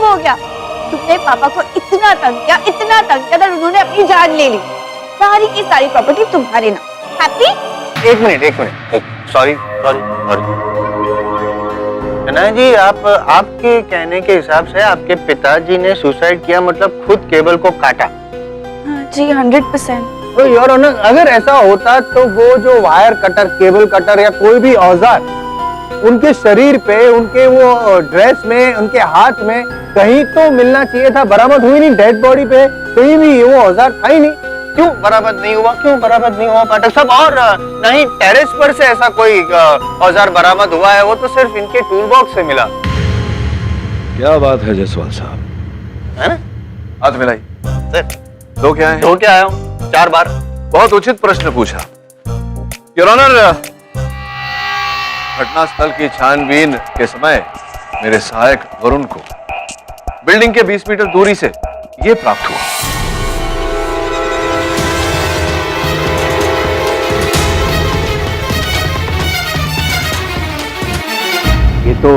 हो गया। तुमने पापा को इतना तंग किया कि उन्होंने अपनी जान ले ली। सारी की सारी प्रॉपर्टी तुम्हारे नाम। हैप्पी? एक मिनट, सॉरी। शनाया जी, आपके कहने के हिसाब से आपके पिताजी ने सुसाइड किया, मतलब खुद केबल को काटा? जी 100%। तो योर ऑनर, अगर ऐसा होता तो वो जो वायर कटर, केबल कटर या कोई भी औजार उनके शरीर पे, उनके वो ड्रेस में, उनके हाथ में कहीं तो मिलना चाहिए था। बरामद हुई नहीं, डेड बॉडी पे कहीं भी वो औजार था ही नहीं। क्यों बरामद नहीं हुआ पाठक साहब? और नहीं टेरेस पर से ऐसा कोई औजार बरामद हुआ है, वो तो सिर्फ इनके टूल बॉक्स से मिला। क्या बात है जायसवाल साहब, है ना? हाथ मिलाई। दो क्या है? धो के आया हूँ 4 बार। बहुत उचित प्रश्न पूछा योर ऑनर। घटनास्थल की छानबीन के समय मेरे सहायक वरुण को बिल्डिंग के 20 मीटर दूरी से ये प्राप्त हुआ। ये तो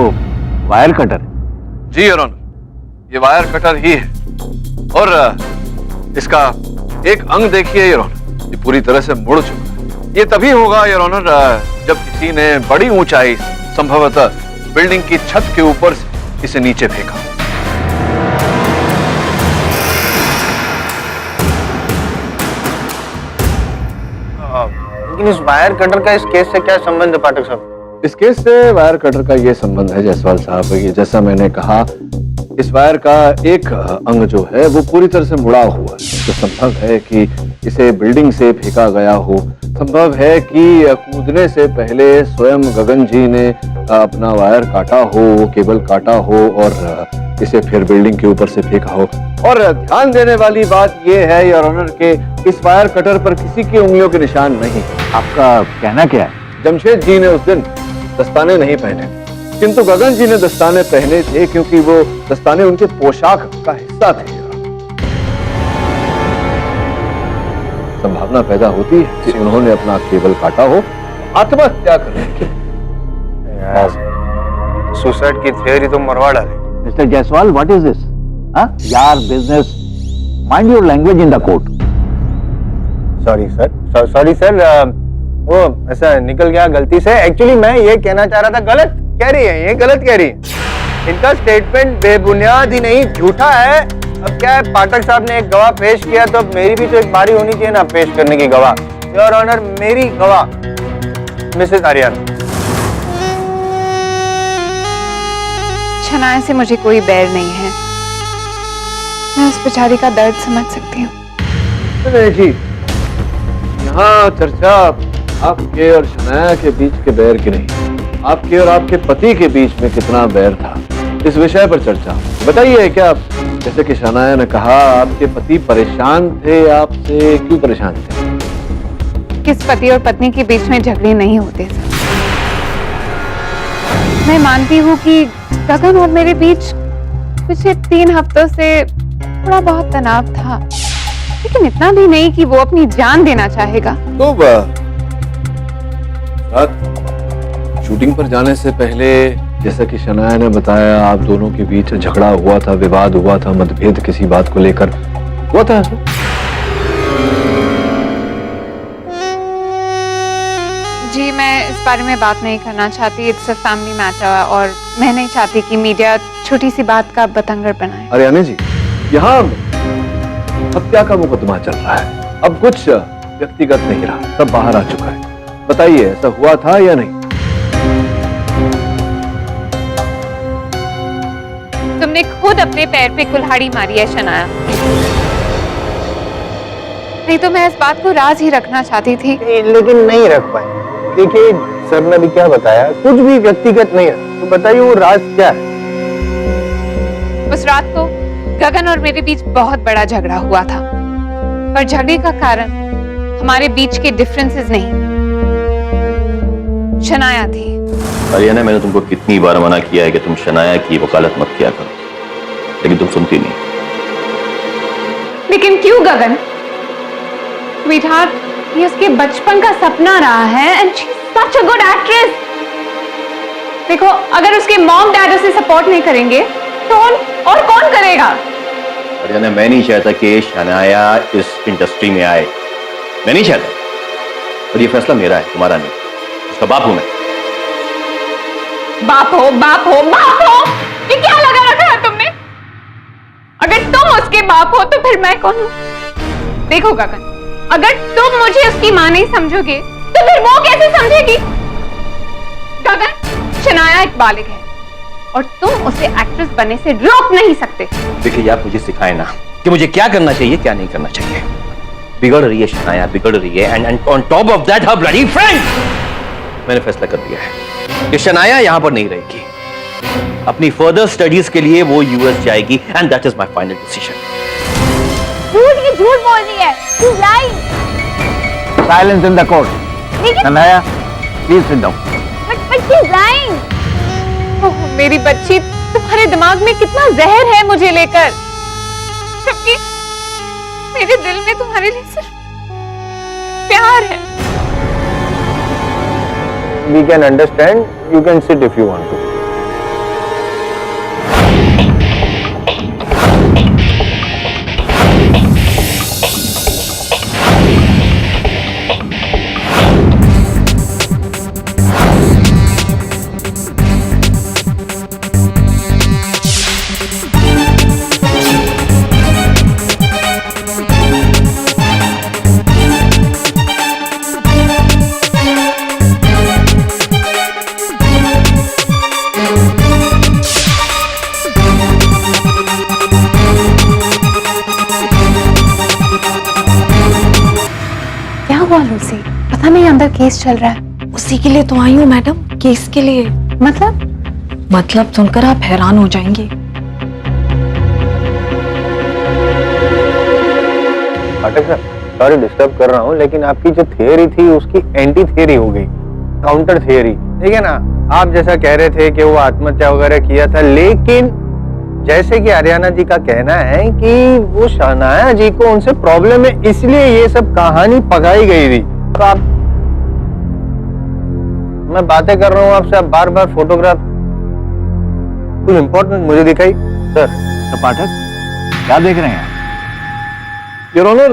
वायर कटर है। जी योर ऑनर, ये वायर कटर ही है और इसका एक अंग देखिए योर ऑनर, ये पूरी तरह से मुड़ चुका है। ये तभी होगा योर ऑनर जब किसी ने बड़ी ऊंचाई, संभवतः बिल्डिंग की छत के ऊपर से इसे नीचे फेंका। लेकिन इस वायर कटर का इस केस से क्या संबंध है पाठक साहब? इस केस से वायर कटर का ये संबंध है जायसवाल साहब, ये जैसा मैंने कहा, इस वायर का एक अंग जो है वो पूरी तरह से मुड़ा हुआ है। तो संभव है कि इसे बिल्डिंग से फेंका गया हो, संभव है कि कूदने से पहले स्वयं गगन जी ने अपना वायर काटा हो, केबल काटा हो और इसे फिर बिल्डिंग के ऊपर से फेंका हो। और ध्यान देने वाली बात यह है योर ऑनर के इस वायर कटर पर किसी की उंगलियों के निशान नहीं। आपका कहना क्या है? जमशेद जी ने उस दिन दस्ताने नहीं पहने, किंतु गगन जी ने दस्ताने पहने थे क्योंकि वो दस्ताने उनके पोशाक का हिस्सा थे। संभावना पैदा होती है कि उन्होंने अपना केबल काटा हो, आत्महत्या करने की। सुसाइड की थियरी तो मरवा डाली। Mister Jaiswal, what is this? यार business, mind your language in the court. Sorry sir, sorry sir, वो ऐसा निकल गया गलती से। एक्चुअली मैं ये कहना चाह रहा था, गलत कह रही है, ये गलत कह रही है। इनका स्टेटमेंट बेबुनियाद ही नहीं, झूठा है। अब क्या है, पाठक साहब ने एक गवाह पेश किया तो अब मेरी भी तो एक बारी होनी चाहिए ना पेश करने की गवाह। योर ऑनर, मेरी गवाह मिसेस आर्यन। शनाया से मुझे कोई बैर नहीं है, मैं उस बेचारी का दर्द समझ सकती हूँ। नहीं जी, यहाँ चर्चा आपके और शनाया के बीच के बैर की नहीं, आपके और आपके पति के बीच में कितना बैर था, इस विषय पर चर्चा। बताइए, क्या जैसे कि शनाया ने कहा आपके पति परेशान थे आपसे, क्यों परेशान थे? किस पति और पत्नी के बीच में झगड़े नहीं होते सर। मैं मानती हूँ कि गगन और मेरे बीच पिछले 3 हफ्तों से थोड़ा बहुत तनाव था, लेकिन इतना भी नहीं कि वो अपनी जान देना चाहेगा। तो रात शूटिंग पर जाने से पहले जैसा कि शनाया ने बताया, आप दोनों के बीच झगड़ा हुआ था, विवाद हुआ था, मतभेद किसी बात को लेकर हुआ था। जी, मैं इस बारे में बात नहीं करना चाहती, इट्स अ फैमिली मैटर और मैं नहीं चाहती कि मीडिया छोटी सी बात का बतंगड़ बनाए। आर्यानी जी, यहाँ हत्या का मुकदमा चल रहा है, अब कुछ व्यक्तिगत नहीं रहा, सब बाहर आ चुका है। बताइए, ऐसा हुआ था या नहीं? तुमने खुद अपने पैर पे कुल्हाड़ी मारी है शनाया, नहीं तो मैं इस बात को राज ही रखना चाहती थी। लेकिन नहीं रख पाए। देखिए सर ने भी क्या बताया, कुछ भी व्यक्तिगत नहीं है, तो बताइए वो राज क्या है? उस रात को गगन और मेरे बीच बहुत बड़ा झगड़ा हुआ था, पर झगड़े का कारण हमारे बीच के डिफरेंसेस नहीं, शनाया थी। आर्यना, मैंने तुमको कितनी बार मना किया है कि तुम शनाया की वकालत मत किया करो, लेकिन तुम सुनती नहीं। लेकिन क्यों गगन? स्वीटहार्ट, ये उसके बचपन का सपना रहा है and she is such a good actress. देखो, अगर उसके मॉम डैड उसे सपोर्ट नहीं करेंगे तो और कौन करेगा? आर्यना, मैं नहीं चाहता कि शनाया इस इंडस्ट्री में आए, मैं नहीं चाहता, और ये फैसला मेरा है, तुम्हारा नहीं। उसका बाप हूं मैं। बाप हो, बाप हो, बाप हो, ये क्या लगा रखा है तुमने? अगर तुम उसके बाप हो तो फिर मैं कौन हूं? देखो गगन, अगर तुम मुझे उसकी मां नहीं समझोगे तो फिर वो कैसे समझेगी? गगन, शनाया एक बालिग है और तुम उसे एक्ट्रेस बनने से रोक नहीं सकते। देखिए, आप मुझे सिखाए ना कि मुझे क्या करना चाहिए, क्या नहीं करना चाहिए। बिगड़ रही है शनाया, बिगड़ रही है, and on top of that her bloody friend. मैंने फैसला कर दिया है कि शनाया यहां पर नहीं रहेगी, अपनी फर्दर स्टडीज के लिए वो यूएस जाएगी, and that is my final decision. ये झूठ बोल रही है, she's lying. Silence in the court. Shanaya, please sit down. But she's lying. ओह, मेरी बच्ची तुम्हारे दिमाग में कितना जहर है मुझे लेकर, जबकि मेरे दिल में तुम्हारे लिए सिर्फ प्यार है। We can understand. You can sit if you want to. क्या हुआ लूसी? पता नहीं अंदर केस चल रहा है। उसी के लिए तो आई हूँ मैडम, केस के लिए। मतलब सुनकर आप हैरान हो जाएंगे। पाठक सर, सॉरी डिस्टर्ब कर रहा हूँ, लेकिन आपकी जो थियरी थी उसकी एंटी थियरी हो गई, काउंटर थियरी। ठीक है ना, आप जैसा कह रहे थे कि वो आत्महत्या वगैरह किया था, लेकिन जैसे कि हरियाणा जी का कहना है कि वो शहनाया जी को उनसे प्रॉब्लम है, इसलिए ये सब कहानी पकाई गई थी। तो आप, मैं बातें कर रहा हूँ आपसे, आप बार बार फोटोग्राफ, कुछ इंपॉर्टेंट मुझे दिखाई। सर पाठक, क्या देख रहे हैं? योर ऑनर,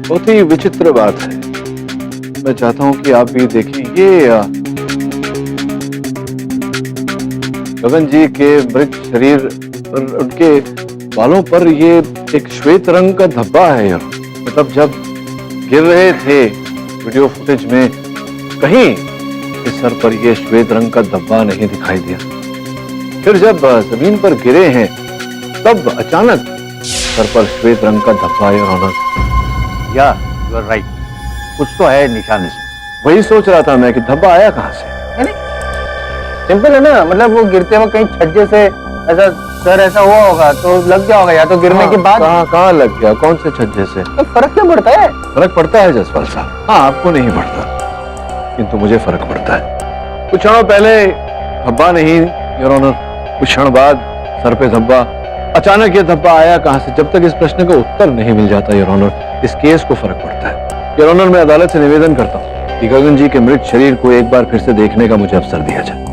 बहुत ही विचित्र बात है। मैं चाहता हूं कि आप भी देखें। ये गगन जी के मृत शरीर पर, उनके बालों पर ये एक श्वेत रंग का धब्बा है यार। मतलब जब गिर रहे थे वीडियो फुटेज में, कहीं इस सर पर ये श्वेत रंग का धब्बा नहीं दिखाई दिया। फिर जब जमीन पर गिरे हैं तब अचानक सर पर श्वेत रंग का धब्बा। योर ऑनर, या यू आर राइट, कुछ तो है निशान इसमें। वही सोच रहा था मैं कि धब्बा आया कहां से। सिंपल है ना, मतलब वो गिरते वक्त कहीं छज्जे से ऐसा सर ऐसा हुआ होगा तो लग गया होगा, या तो गिरने के बाद। कहाँ लग गया? कौन से छज्जे से? तो फर्क क्या पड़ता है? फर्क पड़ता है जसपाल साहब। हाँ, आपको नहीं पड़ता, किंतु मुझे फर्क पड़ता है। कुछ क्षणों पहले धब्बा नहीं योर ऑनर, कुछ क्षण बाद सर पे धब्बा। अचानक ये धब्बा आया कहां से? जब तक इस प्रश्न का उत्तर नहीं मिल जाता योर ऑनर, इस केस को फर्क पड़ता है। योर ऑनर, मैं अदालत से निवेदन करता हूँ कि गगन जी के मृत शरीर को एक बार फिर से देखने का मुझे अवसर दिया जाए।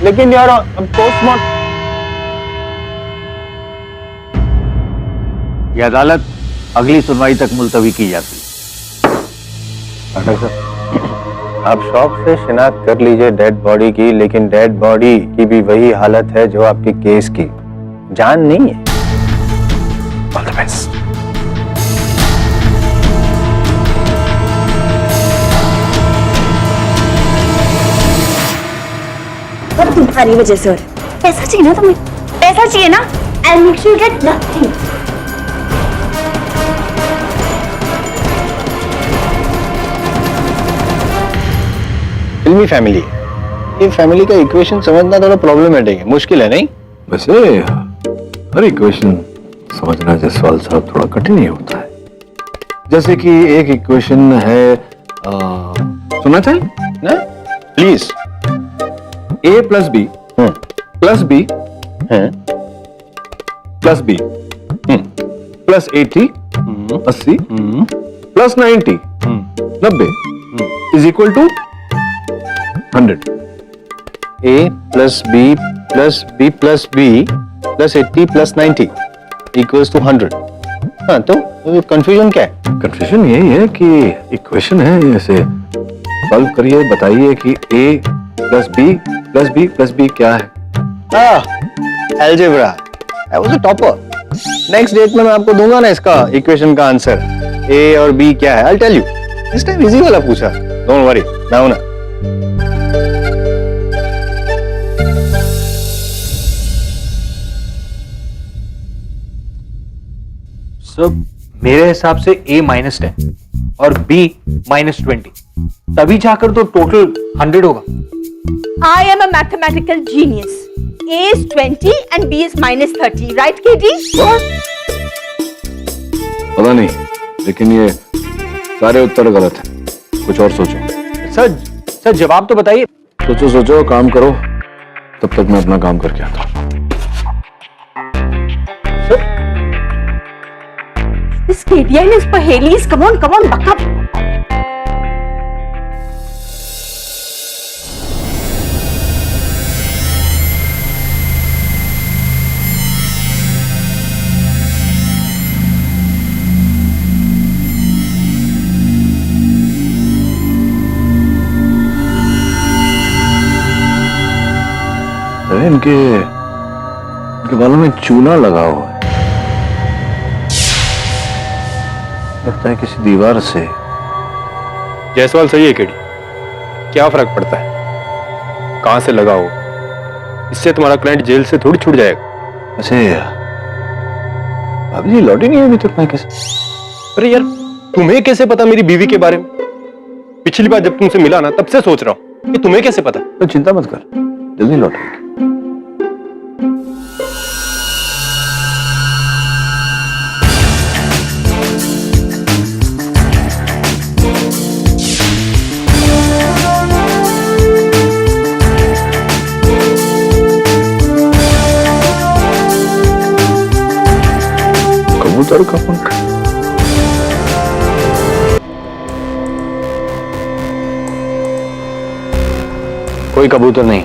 लेकिन यार पोस्टमार्टम, यह अदालत अगली सुनवाई तक मुलतवी की जाती है। पाठक सर, आप शौक से शिनाख्त कर लीजिए डेड बॉडी की, लेकिन डेड बॉडी की भी वही हालत है जो आपके केस की, जान नहीं है। All the best. तुम्हारी वजह से हो रहा है। पैसा चाहिए ना तुम्हें? पैसा चाहिए ना? I'll make sure you get nothing. फिल्मी फैमिली, ये फैमिली का इक्वेशन समझना थोड़ा प्रॉब्लमेटिक है, मुश्किल है नहीं? वैसे हर इक्वेशन समझना जसवाल साहब थोड़ा कठिन ही होता है। जैसे कि एक इक्वेशन है, सुनना चाहिए ना? Please. a plus B plus B plus B plus 80 80 plus 90 90 is equal to 100। a plus B plus B plus B plus 80 plus 90 equals to 100। हाँ, तो कंफ्यूजन क्या है? कंफ्यूजन यही है कि इक्वेशन है, ऐसे सॉल्व करिए, बताइए कि a plus B plus B plus B क्या है। Algebra, I was a topper. Next date में मैं आपको दूंगा ना इसका इक्वेशन का आंसर, a और b क्या है, आई टेल यू। इस टाइम इजी वाला पूछा, डोंट वरी, मैं हूं ना। सब मेरे हिसाब से a -10 और b -20, तभी जाकर तो टोटल 100 होगा। I am a mathematical genius. A is 20 and B is -30, right, KD? पता नहीं, लेकिन ये सारे उत्तर गलत हैं। कुछ और सोचो। सर जवाब तो बताइए। सोचो सोचो, काम करो। तब तक मैं अपना काम करके आता हूँ। This KDI is Paheli's. Come on, buck up. अरे इनके बालों में चूना लगा हुआ है, लगता है किसी दीवार से। जायसवाल सही है केडी, क्या फर्क पड़ता है कहां से लगा हो, इससे तुम्हारा क्लाइंट जेल से थोड़ी छूट जाएगा। वैसे भाभी जी लौटी नहीं है अभी तक मायके से। अरे यार तुम्हें कैसे पता मेरी बीवी के बारे में? पिछली बार जब तुमसे मिला ना तब से सोच रहा हूं कि तुम्हें कैसे पता। तो चिंता मत कर, जल्दी लौटेगी। कबूतर का पंख। कोई कबूतर नहीं।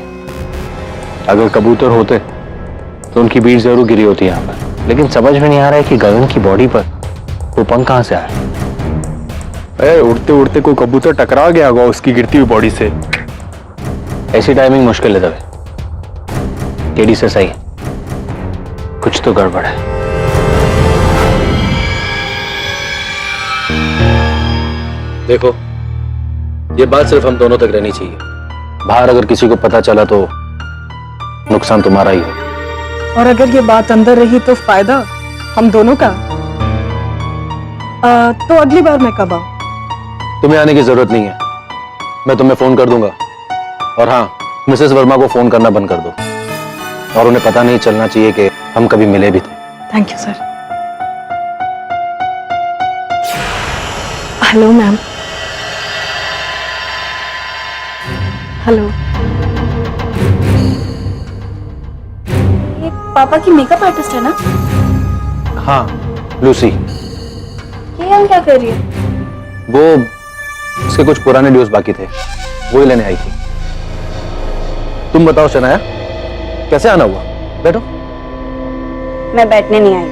अगर कबूतर होते तो उनकी बीट जरूर गिरी होती यहाँ पर, लेकिन समझ में नहीं आ रहा है कि गगन की बॉडी पर वो पंख कहां से आया। अरे उड़ते उड़ते कोई कबूतर टकरा गया होगा उसकी गिरती हुई बॉडी से। ऐसी टाइमिंग मुश्किल है दबे। केडी से सही, कुछ तो गड़बड़ है। देखो, ये बात सिर्फ हम दोनों तक रहनी चाहिए। बाहर अगर किसी को पता चला तो नुकसान तुम्हारा ही हो। और अगर ये बात अंदर रही तो फायदा हम दोनों का। तो अगली बार मैं कब आऊं? तुम्हें आने की जरूरत नहीं है, मैं तुम्हें फोन कर दूंगा। और हाँ, मिसेस वर्मा को फोन करना बंद कर दो, और उन्हें पता नहीं चलना चाहिए कि हम कभी मिले भी थे। Thank you sir. Hello ma'am. Hello. ये पापा की मेकअप आर्टिस्ट है ना? हाँ, लूसी। ये हम क्या कर रही है? वो उसके कुछ पुराने ड्यूज बाकी थे, वो ही लेने आई थी। तुम बताओ शनाया, कैसे आना हुआ? बैठो। मैं बैठने नहीं आई,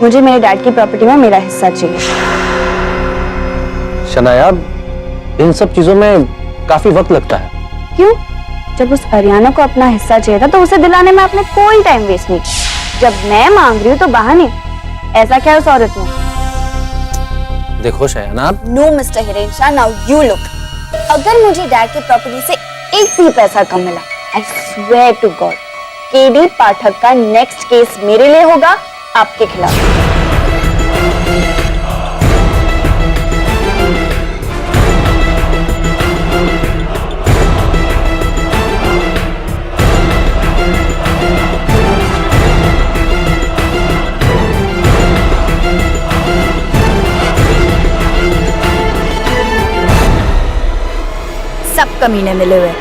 मुझे मेरे डैड की प्रॉपर्टी में मेरा हिस्सा चाहिए। शनाया, इन सब चीजों में काफी वक्त लगता है। क्यों? जब उस हरियाणा को अपना हिस्सा चाहिए था तो उसे दिलाने में आपने कोई टाइम वेस्ट नहीं किया। जब मैं मांग रही हूँ तो बहाने, ऐसा क्या है उस औरत में? देखो शयाना, no mister Hiren Shah, now you look. अगर मुझे डैड की प्रॉपर्टी से एक भी पैसा कम मिला, I swear to God, K D Pathak का नेक्स्ट केस मेरे लिए होगा, आपके खिलाफ। सब कमीने मिले हुए।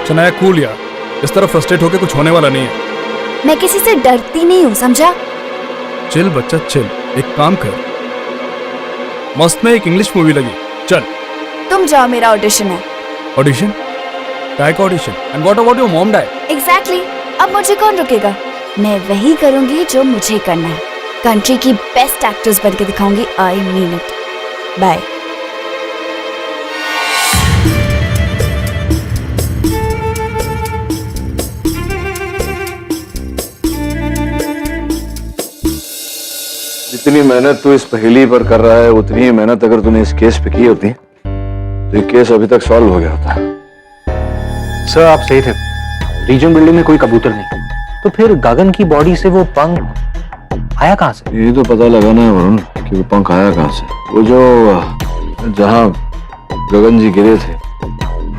शनाया कूल यार, इस तरह फ्रस्ट्रेट होके कुछ होने वाला नहीं है। मैं किसी से डरती नहीं हूँ, समझा? चिल बच्चा चिल, एक काम कर, मस्त में एक इंग्लिश मूवी लगी, चल। तुम जाओ, मेरा ऑडिशन है। ऑडिशन? काय का audition? And what about your mom dad? Exactly, अब मुझे कौन रुकेगा? मैं वही करूंगी जो मुझे करना है। कंट्री की बेस्ट एक्ट्रेस बनके दिखाऊंगी, आई मीन इट। बाय। जितनी मेहनत तू इस पहेली पर कर रहा है, उतनी ही मेहनत अगर तूने इस केस पे की होती तो ये केस अभी तक सॉल्व हो गया होता। सर आप सही थे, रीजन बिल्डिंग में कोई कबूतर नहीं, तो फिर गगन की बॉडी से वो पंख आया कहां से? ये तो पता लगा ना वरुण कि वो पंख आया कहां से। वो जो जहां गगन जी गिरे थे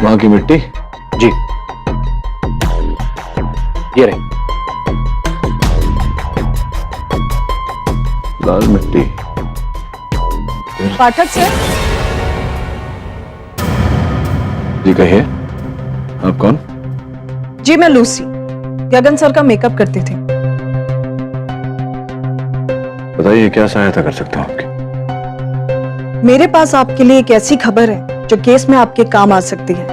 वहां की मिट्टी। जी ये रही लाल मिट्टी। पाठक सर। जी कहिए, आप कौन? जी मैं लूसी, गगन सर का मेकअप करती थी। बताइए क्या सहायता कर सकता हूँ आपकी? मेरे पास आपके लिए एक ऐसी खबर है जो केस में आपके काम आ सकती है,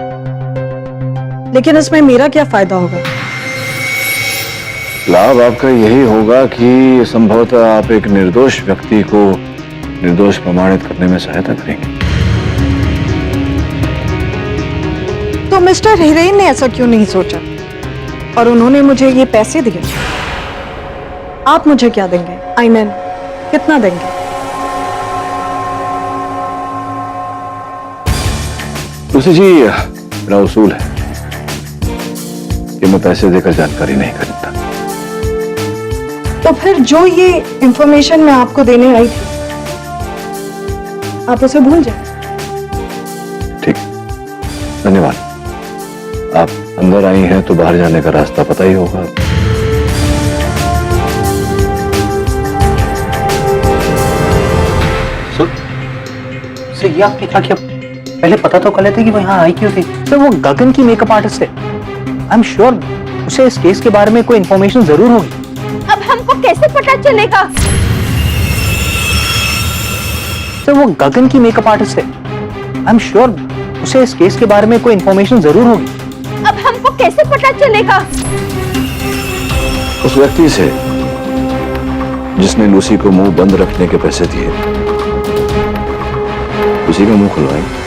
लेकिन इसमें मेरा क्या फायदा होगा? लाभ आपका यही होगा कि संभवतः आप एक निर्दोष व्यक्ति को निर्दोष प्रमाणित करने में सहायता करेंगे। तो मिस्टर हिरेन ने ऐसा क्यों नहीं सोचा और उन्होंने मुझे ये पैसे दिए? आप मुझे क्या देंगे? आई मीन कितना देंगे? तुलसी जी, मेरा उसूल है कि मैं पैसे देकर जानकारी नहीं खरीदता। तो फिर जो ये इंफॉर्मेशन मैं आपको देने आई थी, आप उसे भूल जाए। ठीक, धन्यवाद। आप अंदर आई हैं तो बाहर जाने का रास्ता पता ही होगा। सर ये आपने क्या किया? पहले पता तो कर लेते कि वो यहाँ आई क्यों थी। सर वो गगन की मेकअप आर्टिस्ट है। आई एम श्योर उसे इस केस के बारे में कोई इंफॉर्मेशन जरूर होगी। अब हमको कैसे पता चलेगा? सर वो गगन की मेकअप आर्टिस्ट है। आई एम श्योर उसे इस केस के बारे में कोई इंफॉर्मेशन जरूर होगी। अब हमको कैसे पता चलेगा? उस व्यक्ति से जिसने लूसी को मुंह बंद रखने के पैसे दिए, उसी का मुंह खुलवाएंगे।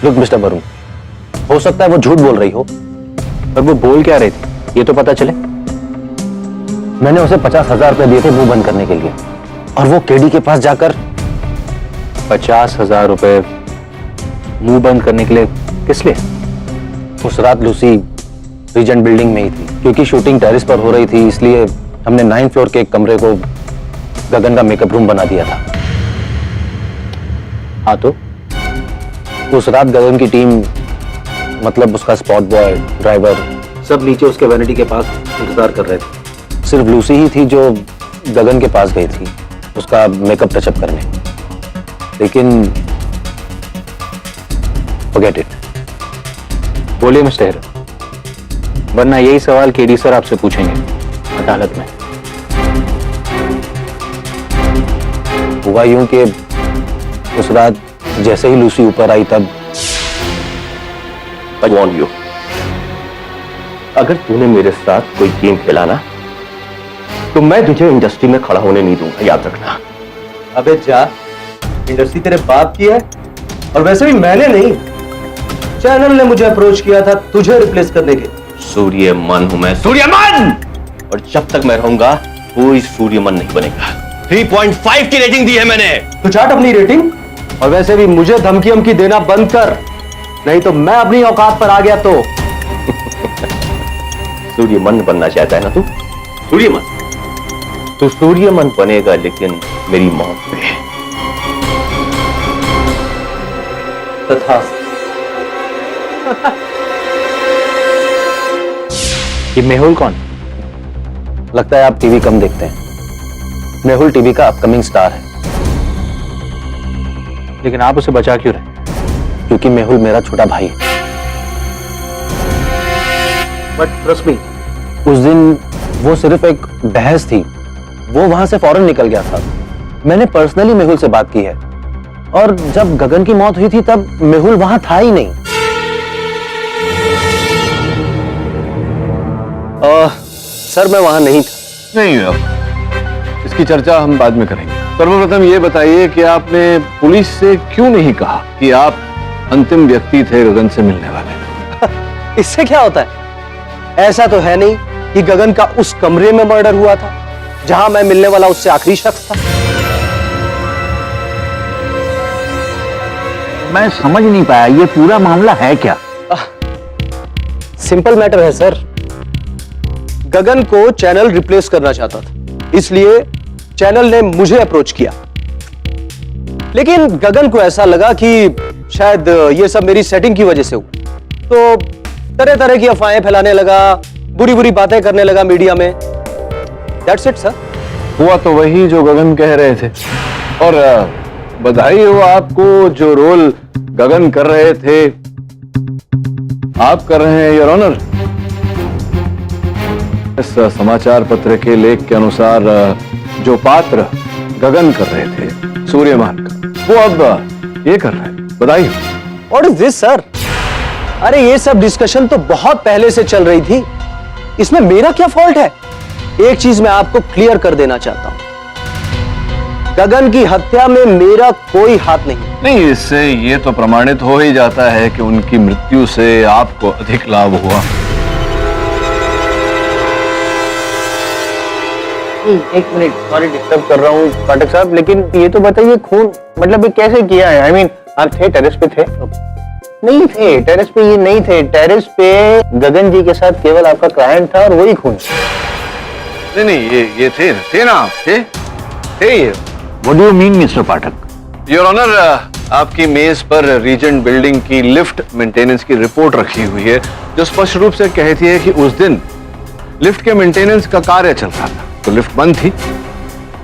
लुक मिस्टर वरुण, हो सकता है वो झूठ बोल रही हो, पर वो बोल क्या रही थी ये तो पता चले। मैंने उसे 50,000 रुपए दिए थे मुंह बंद करने के लिए, और वो केडी के पास जाकर 50,000 रुपए मुंह बंद करने के लिए किस लिए? उस रात लूसी रीजेंट बिल्डिंग में ही थी, क्योंकि शूटिंग टेरेस पर हो रही थी, इसलिए हमने 9th फ्लोर के एक कमरे को गगन का मेकअप रूम बना दिया था। हाँ तो उस रात गगन की टीम, मतलब उसका स्पॉट बॉय, ड्राइवर, सब नीचे उसके वैनिटी के पास इंतजार कर रहे थे। सिर्फ लूसी ही थी जो गगन के पास गई थी उसका मेकअप टचअप करने। लेकिन फॉरगेट इट। बोलिए मिस्टर हेरो, वरना यही सवाल केडी सर आपसे पूछेंगे अदालत में। हुआ यूं कि उस रात जैसे ही लूसी ऊपर आई तब I warn you, अगर तूने मेरे साथ कोई गेम खेला ना, तो मैं तुझे इंडस्ट्री में खड़ा होने नहीं दूंगा, याद रखना। अबे जा, इंडस्ट्री तेरे बाप की है, और वैसे भी मैंने नहीं, चैनल ने मुझे अप्रोच किया था तुझे रिप्लेस करने के। सूर्यमन हूं मैं, सूर्यमन! और जब तक मैं रहूंगा कोई सूर्यमन नहीं बनेगा। 3.5 की रेटिंग दी है मैंने। तो चाट अपनी रेटिंग, और वैसे भी मुझे धमकी देना बंद कर, नहीं तो मैं अपनी औकात पर आ गया तो। सूर्यमन बनना चाहता है ना तू? सूर्यमन, तू सूर्यमन बनेगा, लेकिन मेरी मौत पे। तथास्तु। ये मेहुल कौन? लगता है आप टीवी कम देखते हैं। मेहुल टीवी का अपकमिंग स्टार है, लेकिन आप उसे बचा क्यों रहे? क्योंकि मेहुल मेरा छोटा भाई है। बट ट्रस्ट मी, उस दिन वो सिर्फ एक बहस थी, वो वहां से फौरन निकल गया था। मैंने पर्सनली मेहुल से बात की है, और जब गगन की मौत हुई थी तब मेहुल वहां था ही नहीं। सर मैं वहां नहीं था। नहीं, इसकी चर्चा हम बाद में करेंगे। सर्वप्रथम ये बताइए कि आपने पुलिस से क्यों नहीं कहा कि आप अंतिम व्यक्ति थे गगन से मिलने वाले? इससे क्या होता है? ऐसा तो है नहीं कि गगन का उस कमरे में मर्डर हुआ था जहां मैं मिलने वाला उससे आखिरी शख्स था। मैं समझ नहीं पाया, ये पूरा मामला है क्या? सिंपल मैटर है सर। गगन को चैनल रिप्लेस करना चाहता था, इसलिए चैनल ने मुझे अप्रोच किया। लेकिन गगन को ऐसा लगा कि शायद ये सब मेरी सेटिंग की वजह से हुआ, तो तरह तरह की अफवाहें फैलाने लगा, बुरी बुरी बातें करने लगा मीडिया में। That's it sir. हुआ तो वही जो गगन कह रहे थे, और बधाई हो आपको, जो रोल गगन कर रहे थे आप कर रहे हैं योर ऑनर। इस समाचार पत्र के लेख के अनुसार जो पात्र गगन कर रहे थे सूर्यमान का, वो अब ये कर रहे हैं। बताइए। What is this sir? अरे ये सब डिस्कशन तो बहुत पहले से चल रही थी, इसमें मेरा क्या फॉल्ट है? एक चीज मैं आपको क्लियर कर देना चाहता हूं, गगन की हत्या में मेरा कोई हाथ नहीं। इससे ये तो प्रमाणित हो ही जाता है कि उनकी मृत्यु से आपको अधिक लाभ हुआ। एक मिनट, सॉरी डिस्टर्ब कर रहा हूँ पाठक साहब, लेकिन ये तो बताइए खून मतलब ये कैसे किया है? आई मीन आप थे टेरेस पे थे? नहीं थे टेरेस पे, ये नहीं थे टेरेस पे। गगन जी के साथ केवल आपका क्लाइंट था और वही खून। नहीं ये थे ना, थे ये। What do you mean mister Pathak? Your honour, आपकी मेज पर रीजेंट बिल्डिंग की लिफ्ट मेंटेनेंस की रिपोर्ट रखी हुई है, जो स्पष्ट रूप से कहती है कि उस दिन लिफ्ट के मेंटेनेंस का कार्य चल रहा था, तो लिफ्ट बंद थी,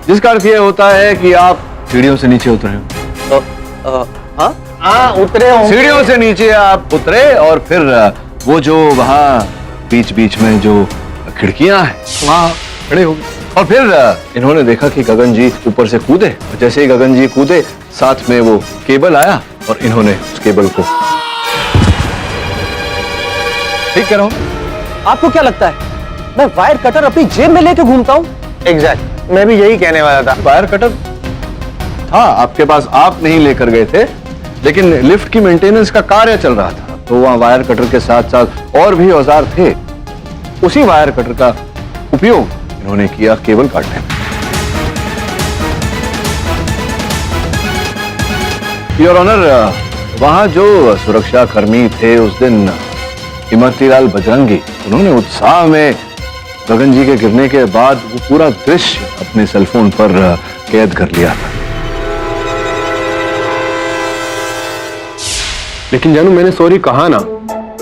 जिसका अर्थ यह होता है कि आप सीढ़ियों से नीचे उतरे हो। हाँ उतरे हो, सीढ़ियों से नीचे आप उतरे और फिर वो जो वहां बीच बीच में जो खिड़कियां हैं वहां खड़े हो गए, और फिर इन्होंने देखा कि गगन जी ऊपर से कूदे। जैसे ही गगन जी कूदे, साथ में वो केबल आया और इन्होंने उस केबल को ठीक करा। आपको क्या लगता है मैं वायर कटर अपनी जेब में लेके घूमता हूँ? एग्जैक्ट, मैं भी यही कहने वाला था। वायर कटर था आपके पास, आप नहीं लेकर गए थे, लेकिन लिफ्ट की मेंटेनेंस का कार्य चल रहा था, तो वहां वायर कटर के साथ साथ और भी औजार थे। उसी वायर कटर का उपयोग इन्होंने किया केबल काटने में। योर ऑनर, वहां जो सुरक्षा कर्मी थे उस दिन, इमरतीलाल बजरंगी, उन्होंने उत्साह में गगन जी के गिरने के बाद वो पूरा दृश्य अपने सेलफोन पर कैद कर लिया था। लेकिन जानू, मैंने सॉरी कहा ना,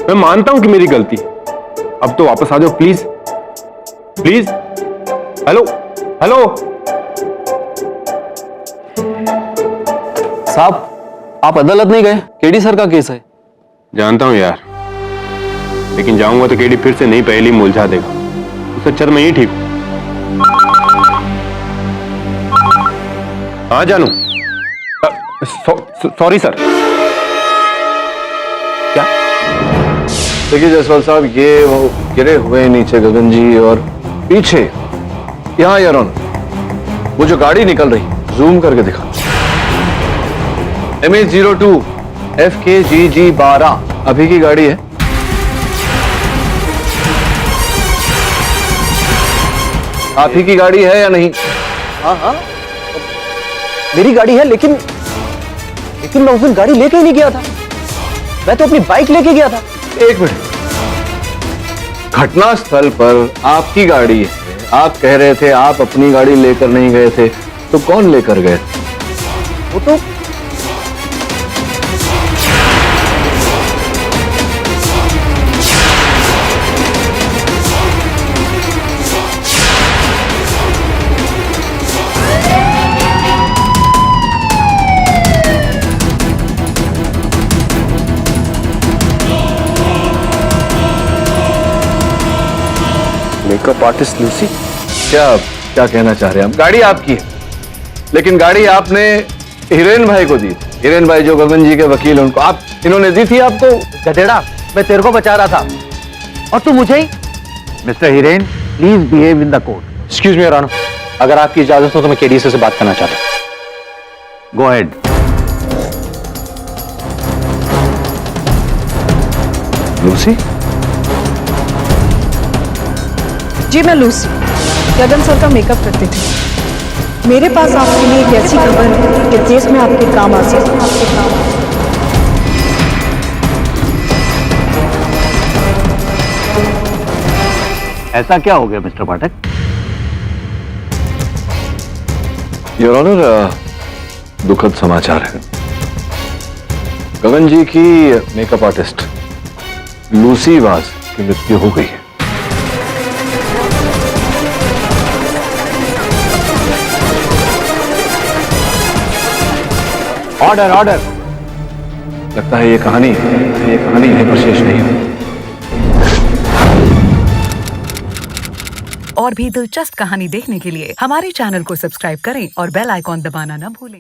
मैं मानता हूं कि मेरी गलती। अब तो वापस आ जाओ प्लीज, प्लीज। हेलो हेलो साहब, आप अदालत नहीं गए? केडी सर का केस है। जानता हूं यार, लेकिन जाऊंगा तो केडी फिर से नई पहेली मुलझा देगा। उससे अच्छा मैं ही ठीक हूं। हाँ जानू, सॉरी सर। क्या? देखिए जायसवाल साहब, ये वो गिरे हुए नीचे गगन जी, और पीछे यहाँ यार वो जो गाड़ी निकल रही, जूम करके दिखा। MH02 FKGG 12 अभी की गाड़ी है। आप ही की गाड़ी है या नहीं? हाँ मेरी गाड़ी है, लेकिन मैं उस दिन गाड़ी लेके ही नहीं गया था, मैं तो अपनी बाइक लेके गया था। एक मिनट, घटनास्थल पर आपकी गाड़ी है, आप कह रहे थे आप अपनी गाड़ी लेकर नहीं गए थे, तो कौन लेकर गए? वो तो मेकअप आर्टिस्ट लूसी। क्या कहना चाह रहे हैं आप? गाड़ी आपकी है, लेकिन गाड़ी आपने हिरेन भाई को दी थी। हिरेन भाई जो गगन जी के वकील हैं, उनको इन्होंने दी थी आपको। गधेड़ा, मैं तेरे को बचा रहा था और तू मुझे ही। Mister Hiren, please behave in the court. Excuse me your honour, अगर आपकी इजाजत हो तो मैं केडी से बात करना चाहता हूं। Go ahead. लूसी? जी मैं लूसी, गगन सर का मेकअप करती थी। मेरे पास आपके लिए एक ऐसी खबर है कि केस में आपके काम आ सकती है। ऐसा क्या हो गया मिस्टर पाठक? योर ऑनर, दुखद समाचार है। गगन जी की मेकअप आर्टिस्ट लूसी वाज की मृत्यु हो गई है। Order order. लगता है ये कहानी यहीं पर शेष नहीं है। और भी दिलचस्प कहानी देखने के लिए हमारे चैनल को सब्सक्राइब करें और बेल आइकॉन दबाना न भूलें।